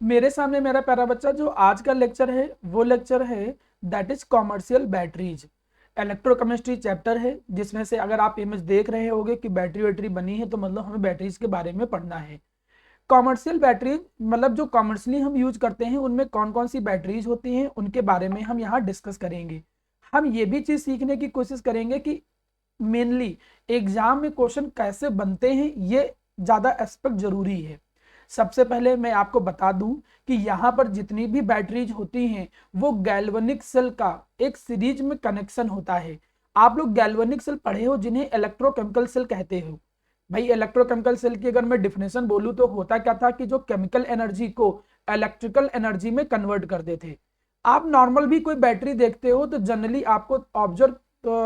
मेरे सामने मेरा प्यारा बच्चा जो आज का लेक्चर है वो लेक्चर है that is commercial batteries. Electrochemistry chapter है जिसमें से अगर आप इमेज देख रहे होगे कि बैटरी वैटरी बनी है तो मतलब हमें बैटरीज के बारे में पढ़ना है। कॉमर्शियल बैटरीज मतलब जो कॉमर्शियली हम यूज करते हैं उनमें कौन कौन सी बैटरीज होती हैं उनके बारे में हम यहाँ डिस्कस करेंगे। हम ये भी चीज सीखने की कोशिश करेंगे कि मेनली एग्जाम में क्वेश्चन कैसे बनते हैं, ये ज्यादा एस्पेक्ट जरूरी है। सबसे पहले मैं आपको बता दूं कि यहाँ पर जितनी भी बैटरीज होती हैं वो गैल्वेनिक सेल का एक सीरीज में कनेक्शन होता है। आप लोग गैल्वेनिक सेल पढ़े हो जिन्हें इलेक्ट्रोकेमिकल सेल कहते हो। भाई इलेक्ट्रोकेमिकल सेल की अगर मैं डिफिनेशन बोलूं तो होता क्या था कि जो केमिकल एनर्जी को इलेक्ट्रिकल एनर्जी में कन्वर्ट करते थे। आप नॉर्मल भी कोई बैटरी देखते हो तो जनरली आपको ऑब्जर्व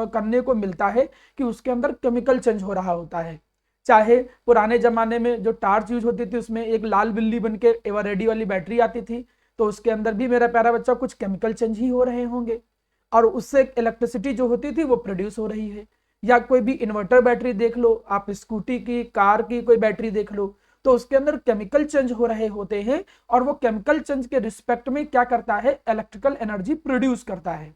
करने को मिलता है कि उसके अंदर केमिकल चेंज हो रहा होता है। चाहे पुराने जमाने में जो टार्च यूज होती थी उसमें एक लाल बिल्ली बन के एवरेडी वाली बैटरी आती थी, तो उसके अंदर भी मेरा प्यारा बच्चा कुछ केमिकल चेंज ही हो रहे होंगे और उससे इलेक्ट्रिसिटी जो होती थी वो प्रोड्यूस हो रही है। या कोई भी इन्वर्टर बैटरी देख लो, आप स्कूटी की कार की कोई बैटरी देख लो, तो उसके अंदर केमिकल चेंज हो रहे होते हैं और वो केमिकल चेंज के रिस्पेक्ट में क्या करता है, इलेक्ट्रिकल एनर्जी प्रोड्यूस करता है।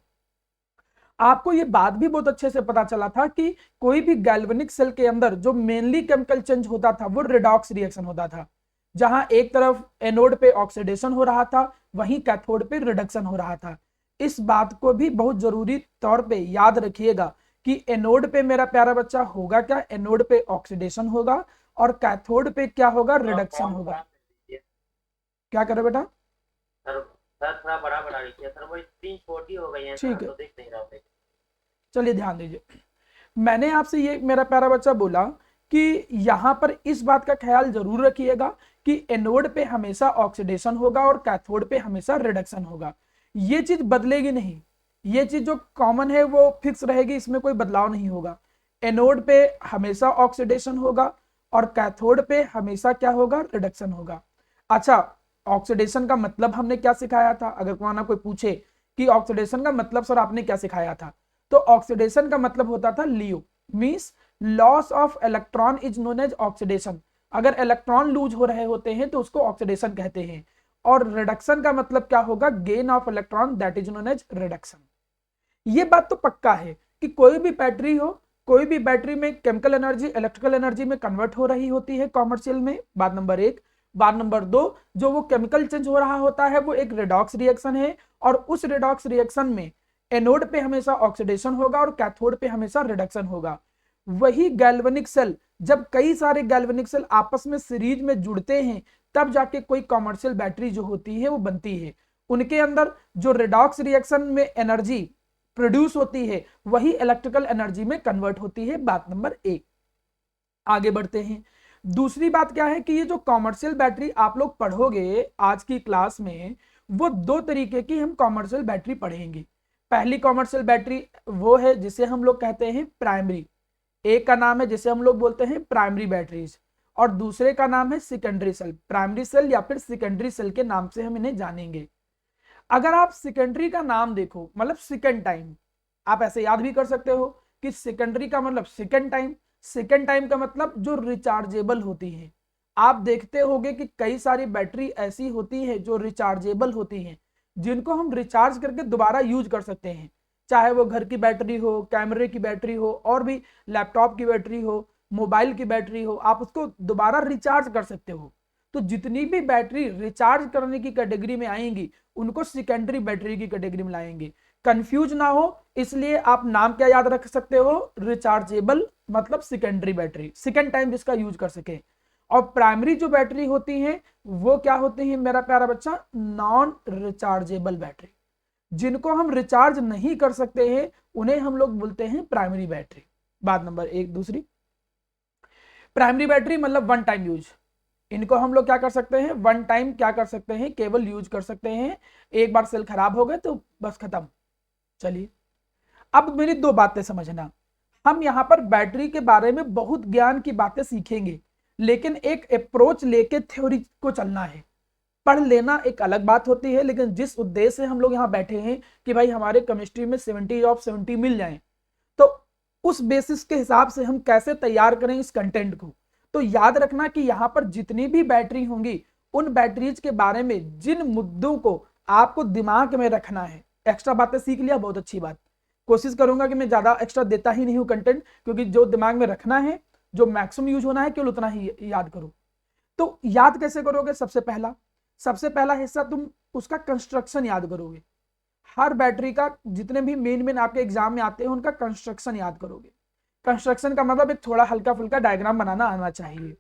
आपको ये बात भी बहुत अच्छे से पता चला था कि कोई भी गैल्वेनिक सेल के अंदर जो मेनली केमिकल चेंज होता था वो रिडॉक्स रिएक्शन होता था, जहां एक तरफ एनोड पे ऑक्सीडेशन हो रहा था वहीं कैथोड पे रिडक्शन हो रहा था। इस बात को भी बहुत जरूरी तौर पे याद रखिएगा कि एनोड पे मेरा प्यारा बच्चा होगा क्या, एनोड पे ऑक्सीडेशन होगा और कैथोड पे क्या होगा, रिडक्शन होगा। क्या करे बेटा? सर सर थोड़ा बड़ा बना लीजिए सर, वो स्क्रीन छोटी हो गई है ना ठीक है, तो देख नहीं रहा हूँ। चलिए ध्यान दीजिए। मैंने आपसे ये मेरा प्यारा बच्चा बोला कि यहां पर इस बात का ख्याल जरूर रखिएगा कि एनोड पे हमेशा ऑक्सीडेशन होगा और कैथोड पे हमेशा रिडक्शन होगा। ये चीज बदलेगी नहीं, ये चीज जो कॉमन है वो फिक्स रहेगी, इसमें कोई बदलाव नहीं होगा। एनोड पे हमेशा ऑक्सीडेशन होगा और कैथोड पे हमेशा क्या होगा, रिडक्शन होगा। अच्छा, ऑक्सीडेशन का मतलब हमने क्या सिखाया था, अगर कोई पूछे कि ऑक्सीडेशन का मतलब सर आपने क्या सिखाया था, तो ऑक्सीडेशन का मतलब होता था LEO, means loss of electron is known as oxidation. अगर इलेक्ट्रॉन लूज हो रहे होते हैं तो उसको ऑक्सीडेशन कहते हैं। और रिडक्शन का मतलब क्या होगा, gain of electron, that is known as reduction. ये बात तो पक्का है कि कोई भी बैटरी हो, कोई भी बैटरी में केमिकल एनर्जी इलेक्ट्रिकल एनर्जी में कन्वर्ट हो रही होती है कॉमर्शियल में, बात नंबर एक। बात नंबर दो, जो वो केमिकल चेंज हो रहा होता है वो एक रिडॉक्स रिएक्शन है और उस रिडॉक्स रिएक्शन में एनोड पे हमेशा ऑक्सीडेशन होगा और कैथोड पे हमेशा रिडक्शन होगा। वही गैल्वेनिक सेल, जब कई सारे गैल्वेनिक सेल आपस में सीरीज में जुड़ते हैं तब जाके कोई कॉमर्शियल बैटरी जो होती है वो बनती है। उनके अंदर जो रिडॉक्स रिएक्शन में एनर्जी प्रोड्यूस होती है वही इलेक्ट्रिकल एनर्जी में कन्वर्ट होती है। बात नंबर एक। आगे बढ़ते हैं। दूसरी बात क्या है कि ये जो कॉमर्शियल बैटरी आप लोग पढ़ोगे आज की क्लास में, वो दो तरीके की हम कॉमर्शियल बैटरी पढ़ेंगे। पहली कॉमर्शियल बैटरी वो है जिसे हम लोग कहते हैं प्राइमरी, एक का नाम है जिसे हम लोग बोलते हैं प्राइमरी बैटरीज और दूसरे का नाम है सेकेंडरी सेल। प्राइमरी सेल या फिर सेकेंडरी सेल के नाम से हम इन्हें जानेंगे। अगर आप सेकेंडरी का नाम देखो मतलब सेकेंड टाइम, आप ऐसे याद भी कर सकते हो कि सेकेंडरी का मतलब सेकेंड टाइम, सेकेंड टाइम का मतलब जो रिचार्जेबल होती है। आप देखते होंगे कि कई सारी बैटरी ऐसी होती है जो रिचार्जेबल होती हैं, जिनको हम रिचार्ज करके दोबारा यूज कर सकते हैं। चाहे वो घर की बैटरी हो, कैमरे की बैटरी हो और भी लैपटॉप की बैटरी हो, मोबाइल की बैटरी हो, आप उसको दोबारा रिचार्ज कर सकते हो। तो जितनी भी बैटरी रिचार्ज करने की कैटेगरी में आएंगी उनको सेकेंडरी बैटरी की कैटेगरी में लाएंगे। कंफ्यूज ना हो इसलिए आप नाम क्या याद रख सकते हो, रिचार्जेबल मतलब सेकेंडरी बैटरी, सेकेंड टाइम जिसका यूज कर सके। और प्राइमरी जो बैटरी होती है वो क्या होती है मेरा प्यारा बच्चा, नॉन रिचार्जेबल बैटरी, जिनको हम रिचार्ज नहीं कर सकते हैं उन्हें हम लोग बोलते हैं प्राइमरी बैटरी। बात नंबर एक। दूसरी, प्राइमरी बैटरी मतलब वन टाइम यूज, इनको हम लोग क्या कर सकते हैं, वन टाइम क्या कर सकते हैं, केवल यूज कर सकते हैं। एक बार सेल खराब हो गए तो बस खत्म। चलिए अब मेरी दो बातें समझना। हम यहां पर बैटरी के बारे में बहुत ज्ञान की बातें सीखेंगे लेकिन एक अप्रोच लेके थ्योरी को चलना है। पढ़ लेना एक अलग बात होती है लेकिन जिस उद्देश्य से हम लोग यहाँ बैठे हैं कि भाई हमारे केमिस्ट्री में 70 ऑफ 70 मिल जाए, तो उस बेसिस के हिसाब से हम कैसे तैयार करें इस कंटेंट को। तो याद रखना कि यहाँ पर जितनी भी बैटरी होंगी उन बैटरीज के बारे में जिन मुद्दों को आपको दिमाग में रखना है। एक्स्ट्रा बातें सीख लिया, बहुत अच्छी बात। कोशिश करूंगा कि मैं ज्यादा एक्स्ट्रा देता ही नहीं हूं कंटेंट, क्योंकि जो दिमाग में रखना है, जो मैक्सिमम यूज होना है, केवल उतना ही याद करो। तो याद कैसे करोगे? सबसे पहला हिस्सा तुम उसका कंस्ट्रक्शन याद करोगे। हर बैटरी का जितने भी मेन आपके एग्जाम में आते हैं उनका कंस्ट्रक्शन याद करोगे। कंस्ट्रक्शन का मतलब एक थोड़ा हल्का फुल्का डायग्राम बनाना आना चाहिए।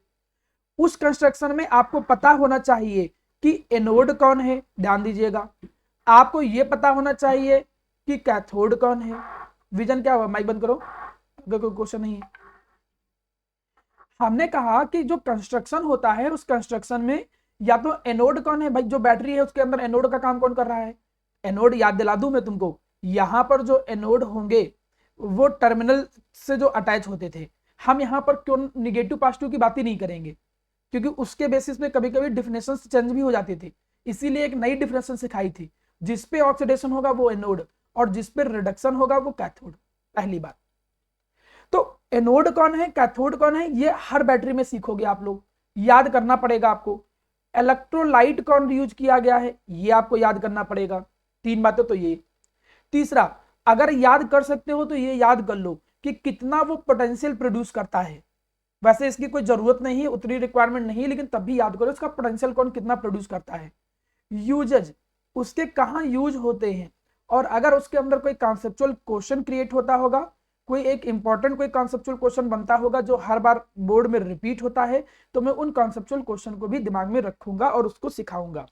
उस कंस्ट्रक्शन में आपको पता होना चाहिए कि एनोड कौन है, ध्यान दीजिएगा। आपको यह पता होना चाहिए कि कैथोड कौन है। विजन क्या हुआ? माइक बंद करो अगर कोई क्वेश्चन नहीं है। हमने कहा कि जो कंस्ट्रक्शन होता है उस कंस्ट्रक्शन में या तो एनोड कौन है, भाई जो बैटरी है उसके अंदर एनोड का काम कौन कर रहा है। एनोड याद दिला दूं मैं तुमको, यहां पर जो एनोड होंगे वो टर्मिनल से जो अटैच होते थे। हम यहां पर क्यों निगेटिव पॉजिटिव की बात ही नहीं करेंगे, क्योंकि उसके बेसिस पे कभी कभी डिफिनेशन चेंज भी हो जाती थी। इसीलिए एक नई डिफिनेशन सिखाई थी, जिसपे ऑक्सीडेशन होगा वो एनोड और जिसपे रिडक्शन होगा वो कैथोड। पहली बात तो एनोड कौन है, कैथोड कौन है, ये हर बैटरी में सीखोगे आप लोग, याद करना पड़ेगा आपको। इलेक्ट्रोलाइट कौन यूज किया गया है ये आपको याद करना पड़ेगा। 3 बातें तो ये। तीसरा, अगर याद कर सकते हो तो ये याद कर लो कि कितना वो पोटेंशियल प्रोड्यूस करता है। वैसे इसकी कोई जरूरत नहीं है, उतनी रिक्वायरमेंट नहीं है, लेकिन तब भी याद करो इसका पोटेंशियल कौन कितना प्रोड्यूस करता है। यूजेज, उसके कहाँ यूज होते हैं, और अगर उसके अंदर कोई कॉन्सेप्चुअल क्वेश्चन क्रिएट होता होगा, कोई एक इंपॉर्टेंट कोई कॉन्सेप्चुअल क्वेश्चन बनता होगा जो हर बार बोर्ड में रिपीट होता है, तो मैं उन कॉन्सेप्चुअल क्वेश्चन को भी दिमाग में रखूंगा और उसको सिखाऊंगा।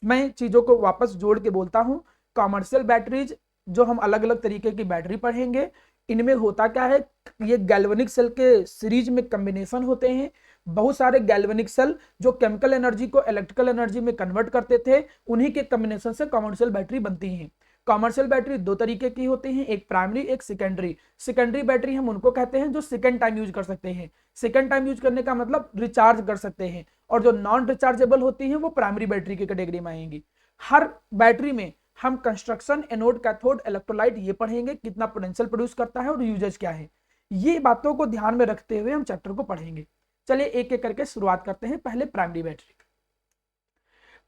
मैं चीजों को वापस जोड़ के बोलता हूं। कॉमर्शियल बैटरीज जो हम अलग अलग तरीके की बैटरी पढ़ेंगे, इनमें होता क्या है, ये गैल्वेनिक सेल के सीरीज में कॉम्बिनेशन होते हैं। बहुत सारे गैल्वेनिक सेल जो केमिकल एनर्जी को इलेक्ट्रिकल एनर्जी में कन्वर्ट करते थे, उन्हीं के कॉम्बिनेशन से कॉमर्शियल बैटरी बनती हैं। कॉमर्शियल बैटरी 2 तरीके की होती हैं, एक प्राइमरी एक सेकेंडरी। सेकेंडरी बैटरी हम उनको कहते हैं जो सेकेंड टाइम यूज कर सकते हैं। सेकेंड टाइम यूज करने का मतलब रिचार्ज कर सकते हैं, और जो नॉन रिचार्जेबल होती हैं वो प्राइमरी बैटरी की कैटेगरी में आएंगी। हर बैटरी में हम कंस्ट्रक्शन, एनोड, कैथोड, इलेक्ट्रोलाइट ये पढ़ेंगे, कितना पोटेंशियल प्रोड्यूस करता है और यूजेज क्या है। ये बातों को ध्यान में रखते हुए हम चैप्टर को पढ़ेंगे। चलिए एक एक करके शुरुआत करते हैं। पहले प्राइमरी बैटरी।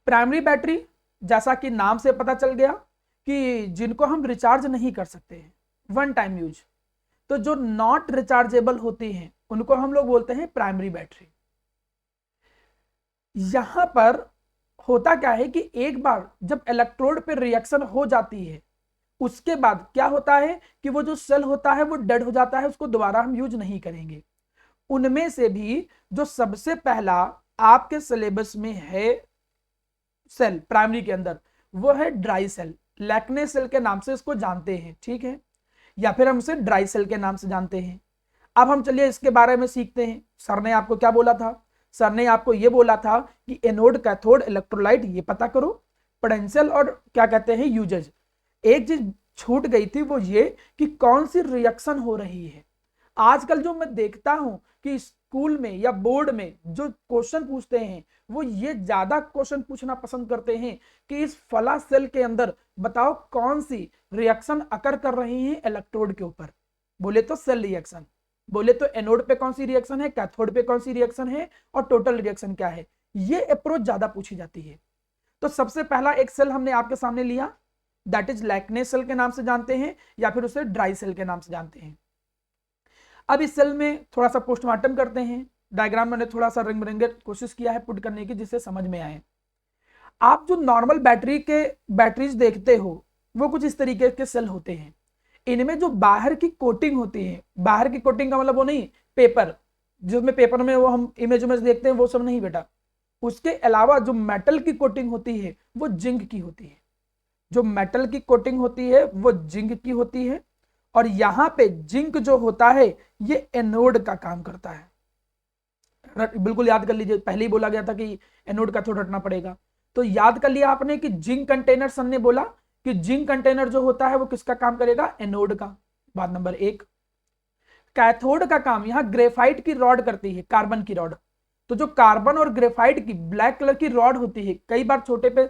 प्राइमरी बैटरी जैसा कि नाम से पता चल गया कि जिनको हम रिचार्ज नहीं कर सकते हैं, वन टाइम यूज, तो जो नॉट रिचार्जेबल होती हैं उनको हम लोग बोलते हैं प्राइमरी बैटरी। यहां पर होता क्या है कि एक बार जब इलेक्ट्रोड पे रिएक्शन हो जाती है, उसके बाद क्या होता है कि वो जो सेल होता है वो डेड हो जाता है, उसको दोबारा हम यूज नहीं करेंगे। उनमें से भी जो सबसे पहला आपके सिलेबस में है सेल प्राइमरी के अंदर, वो है ड्राई सेल। लैक्ने सेल के नाम से इसको जानते हैं, ठीक है, या फिर हम इसे ड्राई सेल के नाम से जानते हैं। अब हम चलिए इसके बारे में सीखते हैं। सर ने आपको क्या बोला था? सर ने आपको यह बोला था कि एनोड, कैथोड, इलेक्ट्रोलाइट ये पता करो, पोटेंशियल और क्या कहते हैं यूजेज। एक चीज छूट गई थी, वो ये कि कौन सी रिएक्शन हो रही है। आजकल जो मैं देखता हूं कि स्कूल में या बोर्ड में जो क्वेश्चन पूछते हैं, वो ये ज्यादा क्वेश्चन पूछना पसंद करते हैं कि इस फला सेल के अंदर बताओ कौन सी रिएक्शन अकर कर रही है इलेक्ट्रोड के ऊपर। बोले तो सेल रिएक्शन, बोले तो एनोड पे कौन सी रिएक्शन है, कैथोड पे कौन सी रिएक्शन है, और टोटल रिएक्शन क्या है। ये अप्रोच ज्यादा पूछी जाती है। तो सबसे पहला एक सेल हमने आपके सामने लिया, दैट इज लैक्ने सेल के नाम से जानते हैं, या फिर उसे ड्राई सेल के नाम से जानते हैं। अब इस सेल में थोड़ा सा पोस्टमार्टम करते हैं। डायग्राम मैंने थोड़ा सा रंग बिरंगे कोशिश किया है पुट करने की, जिससे समझ में आए। आप जो नॉर्मल बैटरीज देखते हो वो कुछ इस तरीके के सेल होते हैं। इनमें जो बाहर की कोटिंग होती है, बाहर की कोटिंग का मतलब वो नहीं पेपर, जिसमें पेपर में वो हम इमेज देखते हैं वो सब नहीं बेटा। उसके अलावा जो मेटल की कोटिंग होती है वो जिंक की होती है। जो मेटल की कोटिंग होती है वो जिंक की होती है, और यहां पे जिंक जो होता है ये एनोड का काम करता है। बिल्कुल याद कर लीजिए, पहले ही बोला गया था कि एनोड का थोड़ा रटना पड़ेगा। तो याद कर लिया आपने कि जिंक कंटेनर, सर ने बोला कि जिंक कंटेनर जो होता है वो किसका काम करेगा, एनोड का। बात नंबर 1। कैथोड का काम यहां ग्रेफाइट की रॉड करती है, कार्बन की रॉड। तो जो कार्बन और ग्रेफाइट की ब्लैक कलर की रॉड होती है, कई बार छोटे पे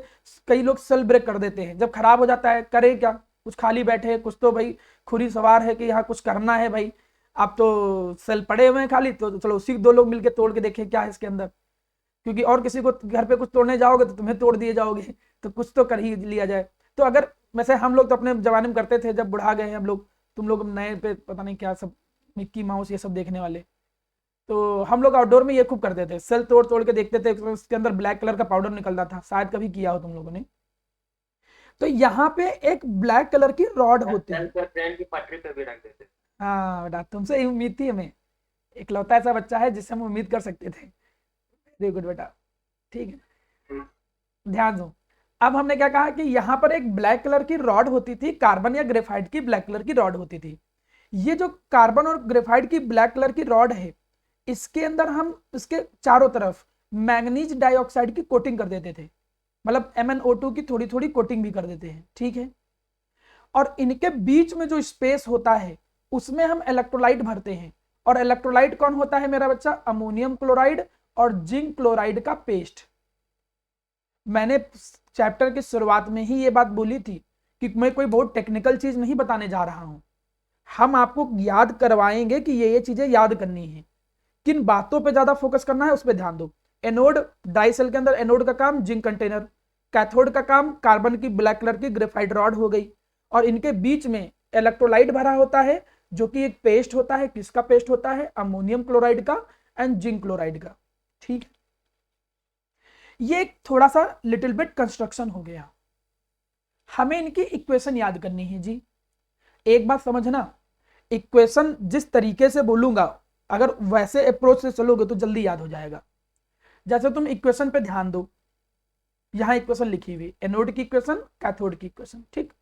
कई लोग सेल ब्रेक कर देते हैं, जब खराब हो जाता है करे क्या, कुछ खाली बैठे हैं, कुछ तो भाई खुरी सवार है कि यहाँ कुछ करना है भाई, आप तो सेल पड़े हुए हैं खाली, तो चलो उसी 2 लोग मिलकर तोड़ के देखें क्या है इसके अंदर। क्योंकि और किसी को घर पे कुछ तोड़ने जाओगे तो तुम्हें तोड़ दिए जाओगे, तो कुछ तो कर ही लिया जाए। तो अगर वैसे हम लोग तो अपने जमाने में करते थे, जब बुढ़ा गए हैं हम लोग, तुम लोग नए पे पता नहीं क्या सब मिक्की माउस ये सब देखने वाले, तो हम लोग आउटडोर में ये खूब करते थे, सेल तोड़ तोड़ के देखते थे, उसके अंदर ब्लैक कलर का पाउडर निकलता था, शायद कभी किया हो तुम लोगों ने। तो यहाँ पे एक ब्लैक कलर की रॉड होती है। ट्रेन की पटरी पे भी रख देते। हाँ बेटा, तुमसे ही उम्मीद थी हमें, इकलौता ऐसा बच्चा है जिससे हम उम्मीद कर सकते थे। वेरी गुड बेटा, ठीक है, ध्यान दो। अब हमने क्या कहा कि यहाँ पर एक ब्लैक कलर की रॉड होती थी, कार्बन या ग्रेफाइट की ब्लैक कलर की रॉड होती थी। ये जो कार्बन और ग्रेफाइट की ब्लैक कलर की रॉड है, इसके अंदर हम इसके चारों तरफ मैंगनीज डाइऑक्साइड की कोटिंग कर देते थे, मतलब MnO2 की थोड़ी थोड़ी कोटिंग भी कर देते हैं, ठीक है। और इनके बीच में जो स्पेस होता है उसमें हम इलेक्ट्रोलाइट भरते हैं, और इलेक्ट्रोलाइट कौन होता है मेरा बच्चा? अमोनियम क्लोराइड और जिंक क्लोराइड का पेस्ट। मैंने चैप्टर की शुरुआत में ही ये बात बोली थी कि मैं कोई बहुत टेक्निकल चीज नहीं बताने जा रहा हूं, हम आपको याद करवाएंगे कि ये चीजें याद करनी है, किन बातों पे ज्यादा फोकस करना है उस पर ध्यान दो। एनोड, डाई सेल के अंदर एनोड का काम जिंक कंटेनर, कैथोड का काम कार्बन की ब्लैक कलर की ग्रेफाइट रॉड हो गई, और इनके बीच में इलेक्ट्रोलाइट भरा होता है जो कि एक पेस्ट होता है। किसका पेस्ट होता है? अमोनियम क्लोराइड का एंड जिंक क्लोराइड का, ठीक है। ये एक थोड़ा सा लिटिल बिट कंस्ट्रक्शन हो गया, हमें इनकी इक्वेशन याद करनी है जी। एक बात समझना, इक्वेशन जिस तरीके से बोलूंगा अगर वैसे अप्रोच से चलोगे तो जल्दी याद हो जाएगा। जैसे तुम इक्वेशन पे ध्यान दो, यहां इक्वेशन लिखी हुई, एनोड की इक्वेशन, कैथोड की इक्वेशन, ठीक।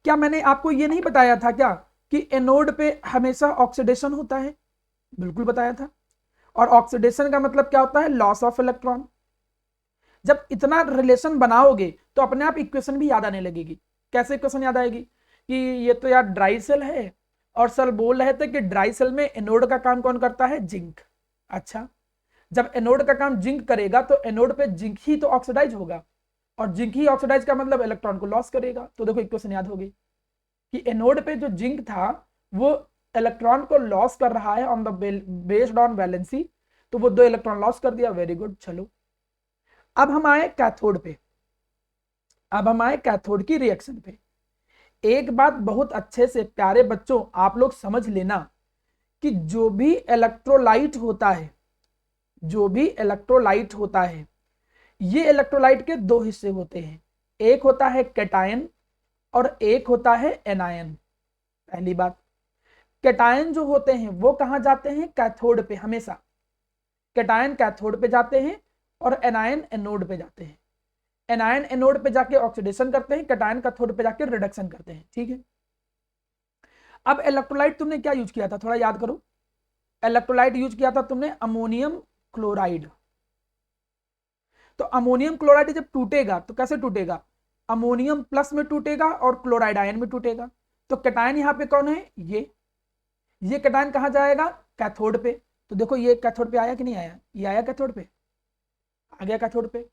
क्या मैंने आपको ये नहीं बताया था क्या कि एनोड पे हमेशा ऑक्सीडेशन होता है? बिल्कुल बताया था। और ऑक्सीडेशन का मतलब क्या होता है? Loss of electron. जब इतना रिलेशन बनाओगे तो अपने आप इक्वेशन भी याद आने लगेगी। कैसे इक्वेशन याद आएगी कि ये तो यार ड्राई सेल है, और सर बोल रहे थे कि ड्राई सेल में एनोड का काम कौन करता है? जिंक। अच्छा, जब एनोड का काम जिंक करेगा तो एनोड पे जिंक ही तो ऑक्सीडाइज होगा, और जिंक ही ऑक्सीडाइज का मतलब इलेक्ट्रॉन को लॉस करेगा। तो देखो इक्वेशन याद होगी कि एनोड पे जो जिंक था वो इलेक्ट्रॉन को लॉस कर रहा है on the based on valency, तो वो 2 इलेक्ट्रॉन लॉस कर दिया। वेरी गुड, चलो अब हम आए कैथोड पे, अब हम आए कैथोड की रिएक्शन पे। एक बात बहुत अच्छे से प्यारे बच्चों आप लोग समझ लेना कि जो भी इलेक्ट्रोलाइट होता है, जो भी इलेक्ट्रोलाइट होता है, ये इलेक्ट्रोलाइट के 2 हिस्से होते हैं, एक होता है कैटायन और एक होता है एनायन। पहली बात, कैटायन जो होते हैं वो कहां जाते हैं? कैथोड पे हमेशा। कैटायन कैथोड पे जाते हैं और एनायन एनोड पे जाते हैं। एनायन एनोड पे जाके ऑक्सीडेशन करते हैं, कैटायन कैथोड पे जाके रिडक्शन करते हैं, ठीक है। अब इलेक्ट्रोलाइट तुमने क्या यूज किया था? थोड़ा याद करो। इलेक्ट्रोलाइट यूज किया था तुमने अमोनियम क्लोराइड। तो अमोनियम क्लोराइड जब टूटेगा तो कैसे टूटेगा? अमोनियम प्लस में टूटेगा और क्लोराइड आयन में टूटेगा। तो कैटायन यहाँ पे कौन है? ये कैटायन कहाँ जाएगा? कैथोड पे। तो देखो ये कैथोड पे आया कि नहीं आया? ये आया कैथोड पे, आ गया कैथोड पे।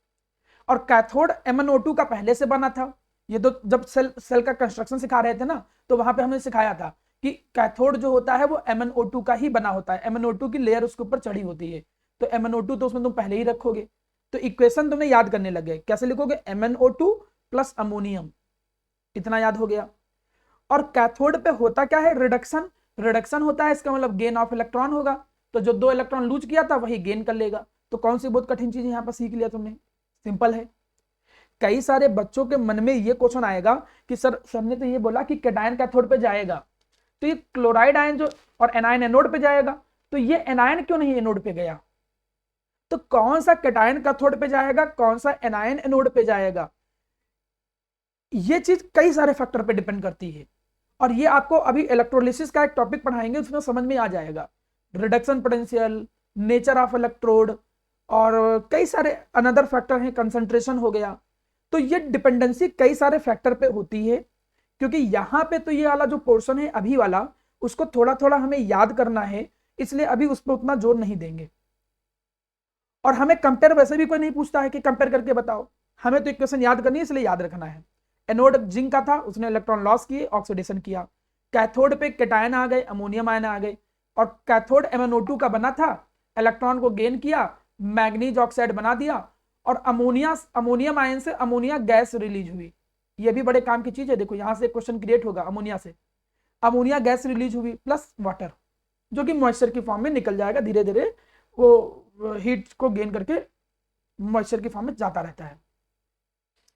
और कैथोड MnO2 का पहले से बना था। ये तो जब सेल का कंस्ट्रक्शन सिखा रहे थे ना, तो वहां पे हमने सिखाया था कि कैथोड जो होता है वो MnO2 का ही बना होता है, MnO2 की लेयर उसके ऊपर चढ़ी होती है। तो MnO2 तो उसमें तुम पहले ही रखोगे, तो इक्वेशन तुमने याद करने लगे। कैसे लिखोगे? MnO2 प्लस अमोनियम, इतना याद हो गया। और कैथोड पे होता क्या है? रिडक्शन। रिडक्शन होता है, इसका मतलब गेन ऑफ इलेक्ट्रॉन होगा। तो जो 2 इलेक्ट्रॉन लूज किया था वही गेन कर लेगा। तो कौन सी बहुत कठिन चीज यहाँ पर सीख लिया तुमने? सिंपल है। कई सारे बच्चों के मन में ये क्वेश्चन आएगा कि सर ने तो ये बोला कि कैटायन कैथोड पे जाएगा, तो ये क्लोराइड आयन जो और एनायन एनोड पे जाएगा, तो ये एनायन क्यों नहीं एनोड पे गया? तो कौन सा कैटायन कैथोड पे जाएगा, कौन सा एनायन एनोड पे जाएगा? ये चीज कई सारे फैक्टर पे डिपेंड करती है, और ये आपको अभी इलेक्ट्रोलिसिस का एक टॉपिक पढ़ाएंगे, उसमें समझ में आ जाएगा। Reduction potential, nature of electrode, और कई सारे अनदर फैक्टर हैं, कंसंट्रेशन हो गया। तो ये डिपेंडेंसी कई सारे फैक्टर पे होती है, क्योंकि यहां पे तो ये वाला जो पोर्शन है अभी वाला, उसको थोड़ा थोड़ा हमें याद करना है, इसलिए अभी उस पर उतना जोर नहीं देंगे। और हमें कंपेयर वैसे भी कोई नहीं पूछता है कि कंपेयर करके बताओ, हमें तो इक्वेशन याद करनी है, इसलिए याद रखना है। एनोड जिंक का था, उसने इलेक्ट्रॉन लॉस किए, ऑक्सीडेशन किया। कैथोड पे कैटायन आ गए, अमोनियम आयन आ गए। और कैथोड MnO2 का बना था, इलेक्ट्रॉन को गेन किया, मैग्नीज ऑक्साइड बना दिया और अमोनियम आयन से अमोनिया गैस रिलीज हुई। ये भी बड़े काम की चीज है। देखो यहां से क्वेश्चन क्रिएट होगा, अमोनिया से अमोनिया गैस रिलीज हुई प्लस वाटर, जो कि मॉइस्चर की फॉर्म में निकल जाएगा, धीरे धीरे वो हीट को गेन करके मॉइस्चर की फॉर्म में जाता रहता है,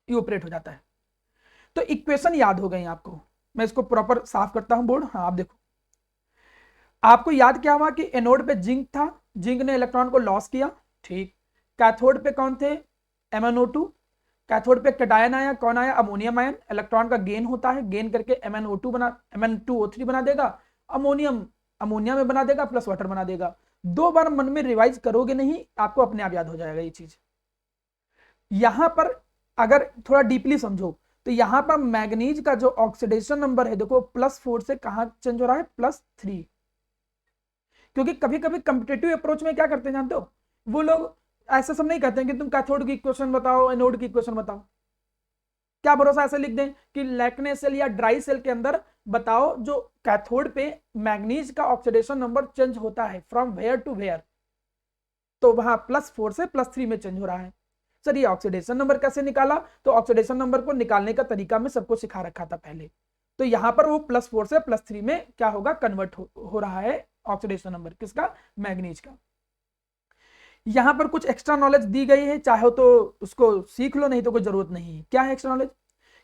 इवोपरेट हो जाता है। तो इक्वेशन याद हो गई आपको, मैं इसको प्रॉपर साफ करता हूं बोर्ड। हाँ आप देखो, आपको याद क्या हुआ कि एनोड पे जिंक था, जिंक ने इलेक्ट्रॉन को लॉस किया, ठीक। कैथोड पे कौन थे, MnO2। कैथोड पे कैटायन आया, कौन आया, अमोनियम आयन। इलेक्ट्रॉन का गेन होता है, गेन करके Mn2O3 बना देगा, अमोनियम अमोनिया में बना देगा, प्लस वाटर बना देगा। 2 बार मन में रिवाइज करोगे नहीं, आपको अपने आप याद हो जाएगा ये चीज। यहां पर अगर थोड़ा डीपली समझो तो यहां पर मैग्नीज का जो ऑक्सीडेशन नंबर है, देखो +4 से कहां चेंज हो रहा है, +3। क्योंकि कभी कभी कम्पिटेटिव अप्रोच में क्या करते हैं जानते हो, वो लोग ऐसा सब नहीं कहते हैं कि तुम कैथोड की इक्वेशन बताओ, एनोड की इक्वेशन बताओ। क्या भरोसा ऐसे लिख दें कि लैक्ने सेल या ड्राई सेल के अंदर बताओ जो कैथोड पे मैग्नीज का ऑक्सीडेशन नंबर चेंज होता है फ्रॉम वेयर टू वेयर, तो वहां +4 से +3 में चेंज हो रहा है। सर ये ऑक्सीडेशन नंबर कैसे निकाला, तो ऑक्सीडेशन नंबर को निकालने का तरीका मैं सबको सिखा रखा था पहले। तो यहां पर वो +4 से +3 में क्या होगा, कन्वर्ट हो रहा है ऑक्सीडेशन नंबर, किसका, मैग्नीज का। यहां पर कुछ एक्स्ट्रा नॉलेज दी गई है, चाहे तो उसको सीख लो, नहीं तो कोई जरूरत नहीं है। क्या है एक्स्ट्रा नॉलेज,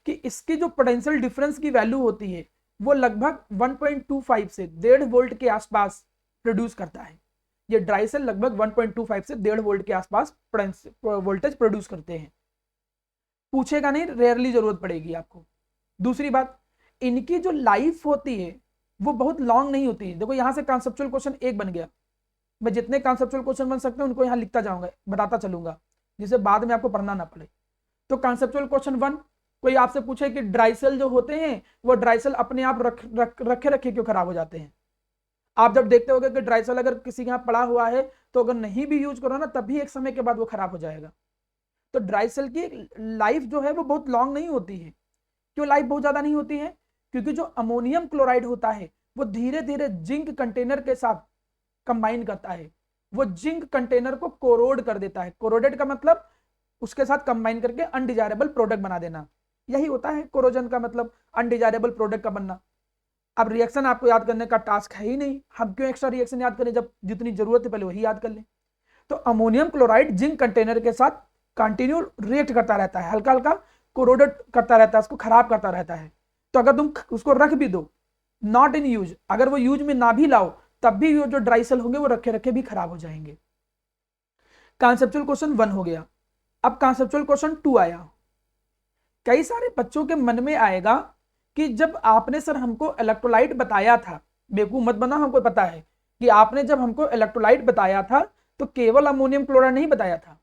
कि इसकी जो पोटेंशियल डिफरेंस की वैल्यू होती है वो लगभग 1.25 से 1.5 वोल्ट के आसपास प्रोड्यूस करता है। ये ड्राई सेल लगभग 1.25 से 1.5 वोल्ट के आसपास वोल्टेज प्रोड्यूस करते हैं। पूछेगा नहीं, रेयरली जरूरत पड़ेगी आपको। दूसरी बात, इनकी जो लाइफ होती है वो बहुत लॉन्ग नहीं होती है। देखो यहां से कॉन्सेप्चुअल क्वेश्चन एक बन गया, मैं जितने कॉन्सेप्चुअल क्वेश्चन बन सकते हैं उनको यहाँ लिखता जाऊंगा, बताता चलूंगा, जिससे बाद में आपको पढ़ना ना पड़े। तो कॉन्सेप्चुअल क्वेश्चन 1, कोई आपसे पूछे कि ड्राई सेल जो होते हैं वो ड्राई सेल अपने आप रखे रखे क्यों खराब हो जाते हैं। आप जब देखते होगे कि ड्राई सेल अगर किसी के यहाँ पड़ा हुआ है तो अगर नहीं भी यूज करो ना, तब भी एक समय के बाद वो खराब हो जाएगा। तो ड्राई सेल की लाइफ जो है वो बहुत लॉन्ग नहीं होती है। क्यों लाइफ बहुत ज्यादा नहीं होती है, क्योंकि जो अमोनियम क्लोराइड होता है वो धीरे धीरे जिंक कंटेनर के साथ कंबाइन करता है, वो जिंक कंटेनर को कोरोड कर देता है। कोरोडेड का मतलब उसके साथ कंबाइन करके अनडिजायरेबल प्रोडक्ट बना देना, यही होता है कोरोजन का मतलब, अनडिजायरेबल प्रोडक्ट का बनना। अब रिएक्शन आपको याद करने का टास्क है ही नहीं, हम क्यों एक्स्ट्रा रिएक्शन याद करें जब जितनी जरूरत है पहले वही याद कर लें। तो अमोनियम क्लोराइड जिंक कंटेनर के साथ कंटिन्यू रिएक्ट करता रहता है, हल्का हल्का कोरोडेड करता रहता है, उसको खराब करता रहता है। तो अगर तुम उसको रख भी दो, नॉट इन यूज, अगर वो यूज में ना भी लाओ तब भी वो जो ड्राई सेल होंगे वो रखे रखे भी खराब हो जाएंगे। कॉन्सेप्चुअल क्वेश्चन 1 हो गया। अब कॉन्सेप्चुअल क्वेश्चन 2 आया। कई सारे बच्चों के मन में आएगा कि जब आपने सर हमको इलेक्ट्रोलाइट बताया था, बेवकूफ मत बना, हमको पता है कि आपने जब हमको इलेक्ट्रोलाइट बताया था तो केवल अमोनियम क्लोराइड नहीं बताया था,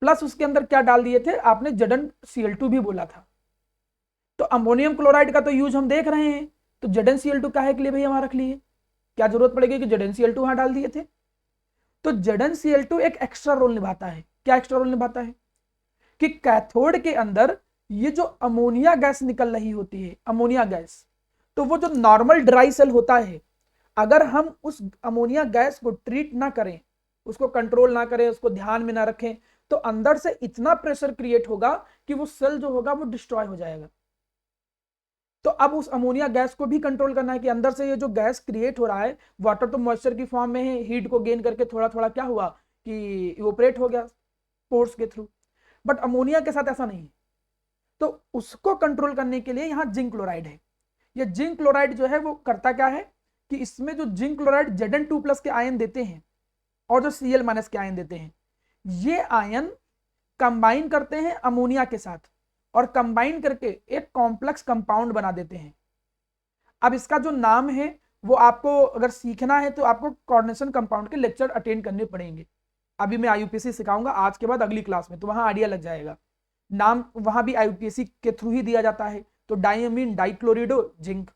प्लस उसके अंदर क्या डाल दिए थे आपने, ZnCl2 भी बोला था। तो अमोनियम क्लोराइड का तो यूज हम देख रहे हैं, तो ZnCl2 काहे के लिए भैया वहां रख लिए, क्या जरूरत पड़ेगी कि ZnCl2 वहां डाल दिए थे। तो ZnCl2 एक एक्स्ट्रा रोल निभाता है। क्या एक्स्ट्रा रोल निभाता है, कि कैथोड के अंदर ये जो अमोनिया गैस निकल रही होती है, अमोनिया गैस, तो वो जो नॉर्मल ड्राई सेल होता है, अगर हम उस अमोनिया गैस को ट्रीट ना करें, उसको कंट्रोल ना करें, उसको ध्यान में ना रखें, तो अंदर से इतना प्रेशर क्रिएट होगा कि वो सेल जो होगा वो डिस्ट्रॉय हो जाएगा। तो अब उस अमोनिया गैस को भी कंट्रोल करना है कि अंदर से ये जो गैस क्रिएट हो रहा है, वाटर तो मॉइस्चर की फॉर्म में है, हीट को गेन करके थोड़ा थोड़ा क्या हुआ कि इवोपरेट हो गया पोर्स के थ्रू, बट अमोनिया के साथ ऐसा नहीं है। तो उसको कंट्रोल करने के लिए यहां जिंक क्लोराइड है। ये जिंक क्लोराइड जो है वो करता क्या है कि इसमें जो जिंक क्लोराइड Zn2+ के आयन देते हैं और जो Cl- के आयन देते हैं, ये आयन कंबाइन करते हैं अमोनिया के साथ और कंबाइन करके एक कॉम्प्लेक्स कंपाउंड बना देते हैं। अब इसका जो नाम है वो आपको अगर सीखना है तो आपको कोऑर्डिनेशन कंपाउंड के लेक्चर अटेंड करने पड़ेंगे। अभी मैं IUPAC सिखाऊंगा आज के बाद अगली क्लास में, तो वहां आइडिया लग जाएगा। नाम वहां भी IUPAC के थ्रू ही दिया जाता है। तो diammine dichlorido zinc,